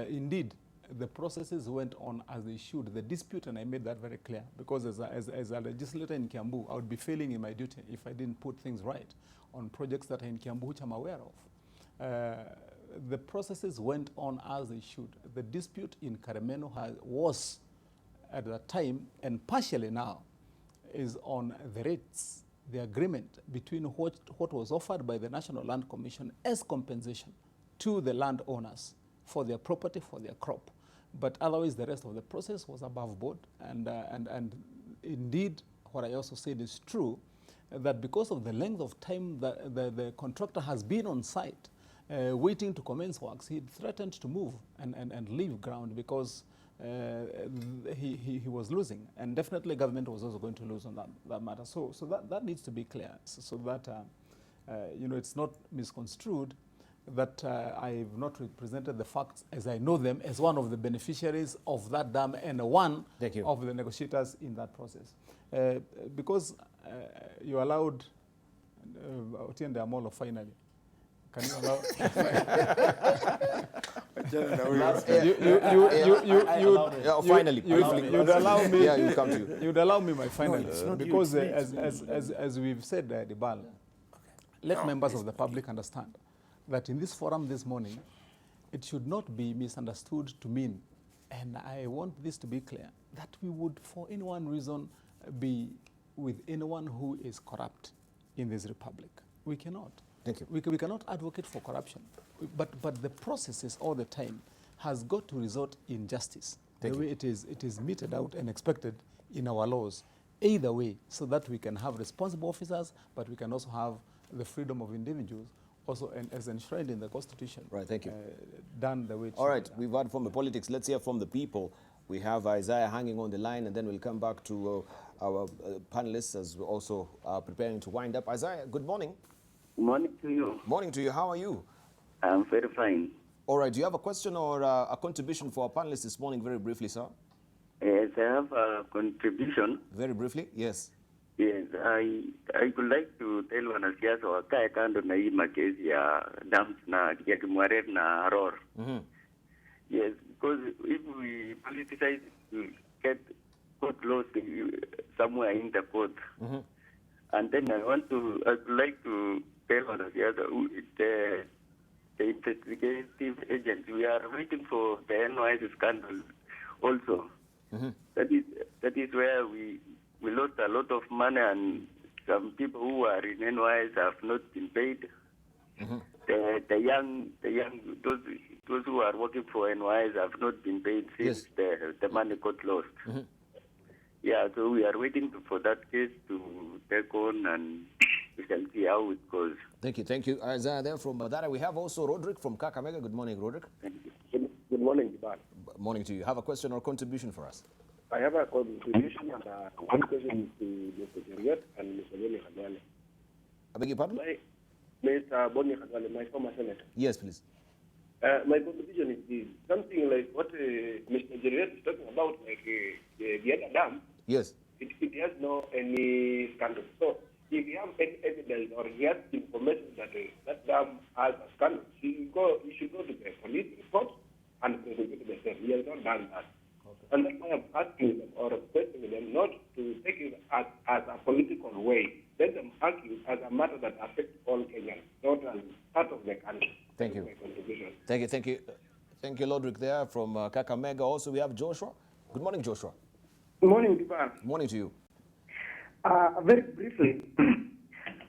indeed, the processes went on as they should. The dispute, and I made that very clear, because as a legislator in Kiambu, I would be failing in my duty if I didn't put things right on projects that are in Kiambu, which I'm aware of. The processes went on as they should. The dispute in Caremeno was at that time, and partially now, is on the rates, the agreement between what was offered by the National Land Commission as compensation to the landowners for their property, for their crop. But otherwise, the rest of the process was above board. And indeed, what I also said is true, that because of the length of time that the contractor has been on site, waiting to commence works, he threatened to move and leave ground because he was losing. And definitely government was also going to lose on that matter. So that needs to be clear, so that it's not misconstrued that I've not represented the facts as I know them as one of the beneficiaries of that dam and one of the negotiators in that process. Because you allowed Otiende Amolo finally. Can you allow? You'd allow me. Yeah, you come to. You'd allow me my final, because as we've said, Debarl, let members of the public understand that in this forum this morning, it should not be misunderstood to mean, and I want this to be clear, that we would, for any one reason, be with anyone who is corrupt in this republic. We cannot. Thank you. We cannot advocate for corruption, but the processes all the time has got to result in justice. The way it is meted out and expected in our laws, either way, so that we can have responsible officers, but we can also have the freedom of individuals, also as enshrined in the Constitution. Right, thank you. Done the way it all right, we've heard from the politics. Let's hear from the people. We have Isaiah hanging on the line, and then we'll come back to our panelists as we also are preparing to wind up. Isaiah, good morning. Morning to you. Morning to you. How are you? I'm very fine. All right. Do you have a question or a contribution for our panelists this morning, very briefly, sir? Yes, I have a contribution. Very briefly, yes. Yes, I would like to tell wanasiasa wakae kando na hii makesi ya dams na ya Kimwarer na Aror. Yes, because if we politicize, we get court lost somewhere in the court. And then I would like to tell wanasiasa the investigative agents, we are waiting for the NYS scandal also. That is where we lost a lot of money, and some people who are in NYS have not been paid. The young those who are working for NYS have not been paid since the money got lost. Yeah, so we are waiting for that case to take on, and we shall see how it goes. Thank you. Isaiah there from Badara. We have also Roderick from Kakamega. Good morning, Roderick. Good morning, Debarl. Morning to you. Have a question or contribution for us? I have a contribution and one question to Mr. Jeriot and Mr. Boni Khadwale. I beg your pardon? Mr. Boni Khadwale, my former senator. Yes, please. My contribution is this. Something like what Mr. Jeriot is talking about, like the other dam. Yes. It has no any scandal. So if you have any evidence or he has information that that dam has a scandal, he should go to the police report and prosecute the same. He has not done that. And that's why I'm asking them or requesting them not to take it as a political way. Let them argue as a matter that affects all Kenyans, not as part of the country. Thank you. My contribution. Thank you, Lodrick there from Kakamega. Also, we have Joshua. Good morning, Joshua. Good morning, Debarl. Morning to you. Very briefly,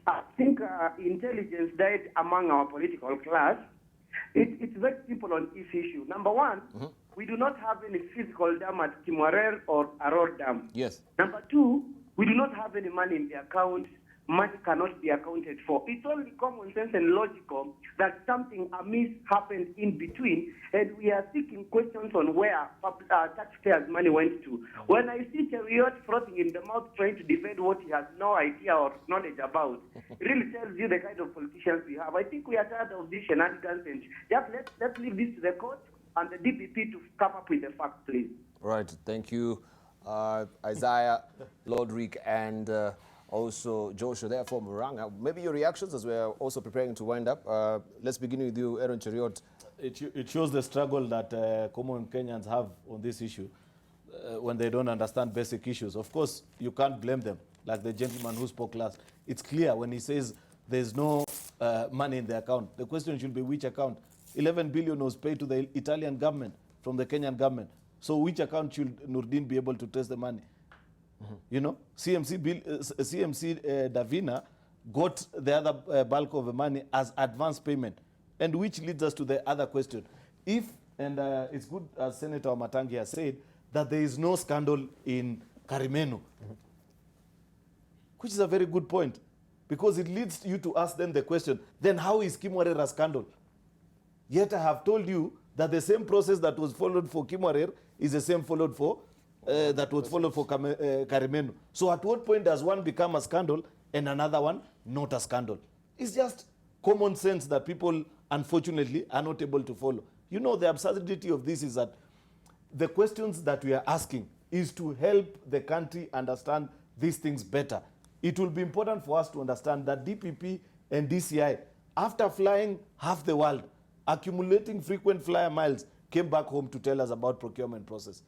I think intelligence died among our political class. It's very simple on this issue. Number one, we do not have any physical dam at Kimwarer or Aror Dam. Yes. Number two, we do not have any money in the account. Money cannot be accounted for. It's only common sense and logical that something amiss happened in between, and we are seeking questions on where taxpayers' money went to. When I see Cheriot frothing in the mouth trying to defend what he has no idea or knowledge about, it really tells you the kind of politicians we have. I think we are tired of this shenanigans, and just let's leave this to the court and the DPP to come up with the facts, please. Right. Thank you, Isaiah, Lodrick, and also Joshua there from Murang'a. Maybe your reactions as we're also preparing to wind up. Let's begin with you, Aaron Cheriot. It shows the struggle that common Kenyans have on this issue when they don't understand basic issues. Of course, you can't blame them, like the gentleman who spoke last. It's clear when he says there's no money in the account. The question should be which account? 11 billion was paid to the Italian government from the Kenyan government. So which account should Nurdin be able to trace the money? You know, CMC Davina got the other bulk of the money as advance payment, and which leads us to the other question. If, and it's good as Senator Matangi has said, that there is no scandal in Karimeno, which is a very good point, because it leads you to ask then the question, then how is Kimwarer a scandal? Yet I have told you that the same process that was followed for Kimwarer is the same followed for that was followed for Karimeno. So at what point does one become a scandal and another one not a scandal? It's just common sense that people, unfortunately, are not able to follow. You know, the absurdity of this is that the questions that we are asking is to help the country understand these things better. It will be important for us to understand that DPP and DCI, after flying half the world, accumulating frequent flyer miles, came back home to tell us about procurement process.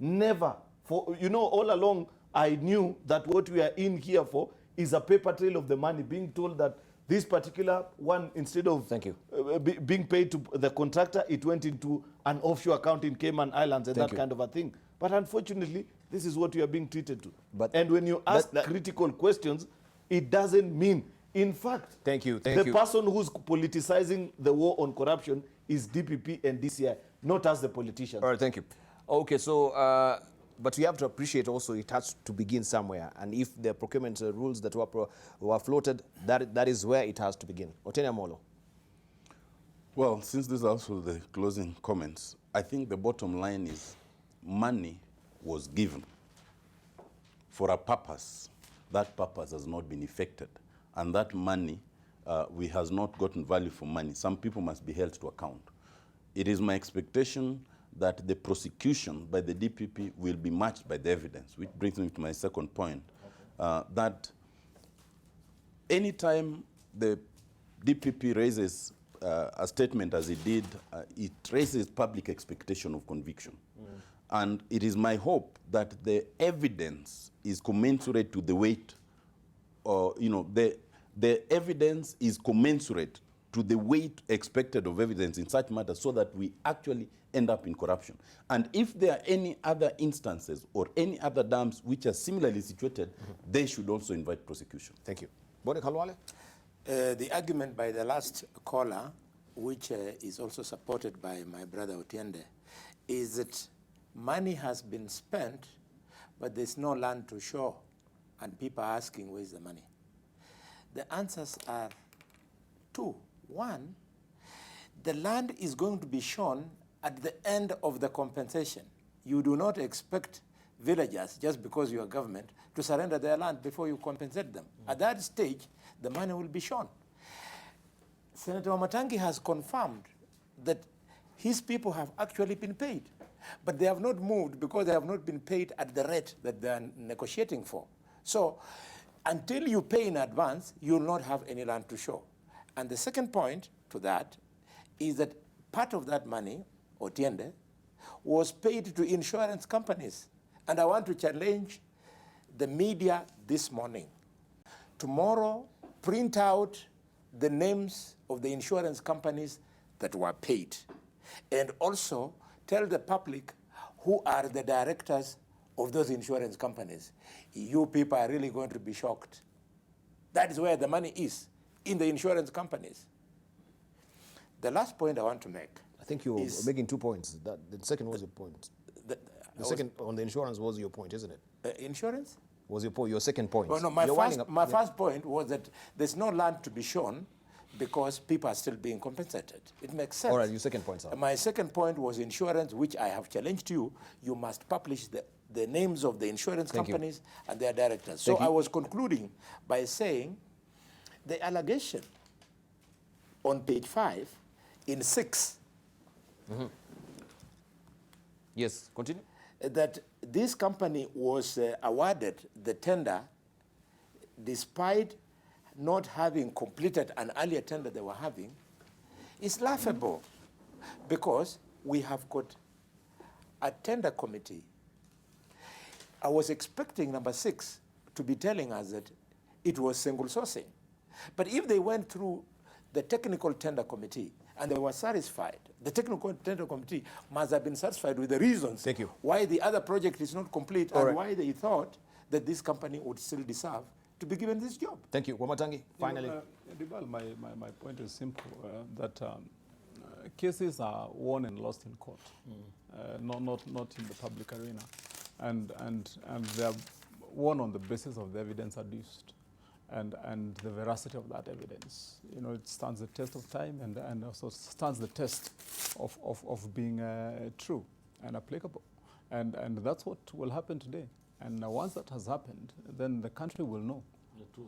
Never. For, you know, all along, I knew that what we are in here for is a paper trail of the money, being told that this particular one, instead of being paid to the contractor, it went into an offshore account in Cayman Islands and that kind of a thing. But unfortunately, this is what we are being treated to. And when you ask critical questions, it doesn't mean. In fact, the person who's politicizing the war on corruption is DPP and DCI, not as the politicians. All right, thank you. Okay, so, but we have to appreciate also it has to begin somewhere. And if the procurement rules that were floated, that is where it has to begin. Otenia Molo. Well, since this is also the closing comments, I think the bottom line is money was given for a purpose. That purpose has not been effected. And that money, we has not gotten value for money. Some people must be held to account. It is my expectation that the prosecution by the DPP will be matched by the evidence, which brings me to my second point. that anytime the DPP raises a statement as it did, it raises public expectation of conviction. And it is my hope that the evidence is commensurate to the weight, or the evidence is commensurate to the weight expected of evidence in such matters, so that we actually end up in corruption. And if there are any other instances or any other dams which are similarly situated, they should also invite prosecution. Thank you. Boni Khalwale? The argument by the last caller, which is also supported by my brother Otiende, is that money has been spent, but there's no land to show, and people are asking, where's the money? The answers are two. One, the land is going to be shown at the end of the compensation. You do not expect villagers, just because you are government, to surrender their land before you compensate them. At that stage, the money will be shown. Senator Wamatangi has confirmed that his people have actually been paid, but they have not moved because they have not been paid at the rate that they are negotiating for. So until you pay in advance, you will not have any land to show. And the second point to that is that part of that money, Otiende, was paid to insurance companies. And I want to challenge the media this morning. Tomorrow, print out the names of the insurance companies that were paid. And also tell the public who are the directors of those insurance companies. You people are really going to be shocked. That is where the money is, in the insurance companies. The last point I want to make. I think you're making 2 points. The second was your point. The second on the insurance was your point, isn't it? Insurance? Was your second point. Well, no, my first point was that there's no land to be shown because people are still being compensated. It makes sense. All right, your second point, sir. My second point was insurance, which I have challenged you. You must publish the names of the insurance companies and their directors. So I was concluding by saying the allegation on page 5 in 6. Yes, continue. That this company was awarded the tender despite not having completed an earlier tender they were having is laughable, because we have got a tender committee. I was expecting number 6 to be telling us that it was single sourcing. But if they went through the technical tender committee and they were satisfied, the technical tender committee must have been satisfied with the reasons why the other project is not complete and why they thought that this company would still deserve to be given this job. Thank you. Wamatangi, finally. Debarl, my point is simple, that cases are won and lost in court, not in the public arena. And they are won on the basis of the evidence adduced and the veracity of that evidence. You know, it stands the test of time and also stands the test of being true and applicable. And that's what will happen today. And once that has happened, then the country will know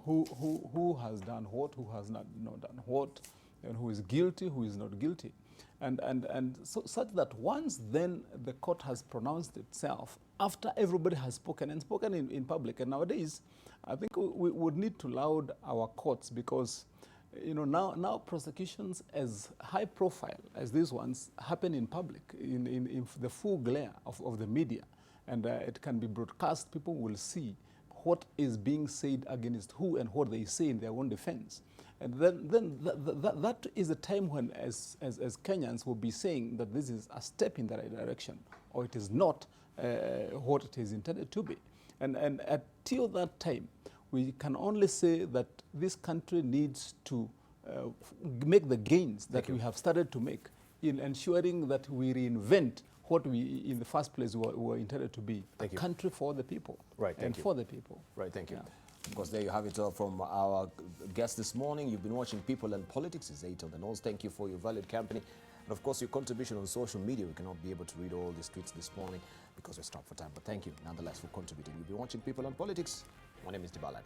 who has done what, who has not done what, and who is guilty, who is not guilty. And so such that once then the court has pronounced itself, after everybody has spoken and spoken in public, and nowadays I think we would need to laud our courts, because you know now prosecutions as high profile as these ones happen in public, in the full glare of the media, and it can be broadcast. People will see what is being said against who and what they say in their own defense. And then that is a time when, as Kenyans, will be saying that this is a step in the right direction, or it is not what it is intended to be. And until that time, we can only say that this country needs to make the gains that we have started to make in ensuring that we reinvent what we, in the first place, were intended to be, a country for the people. Right, and for the people. Right, thank you. Of course, there you have it from our guest this morning. You've been watching People and Politics. It's 8 on the nose. Thank you for your valued company. And of course, your contribution on social media. We cannot be able to read all the tweets this morning because we're strapped for time. But thank you, nonetheless, for contributing. You've been watching People and Politics. My name is Debarl.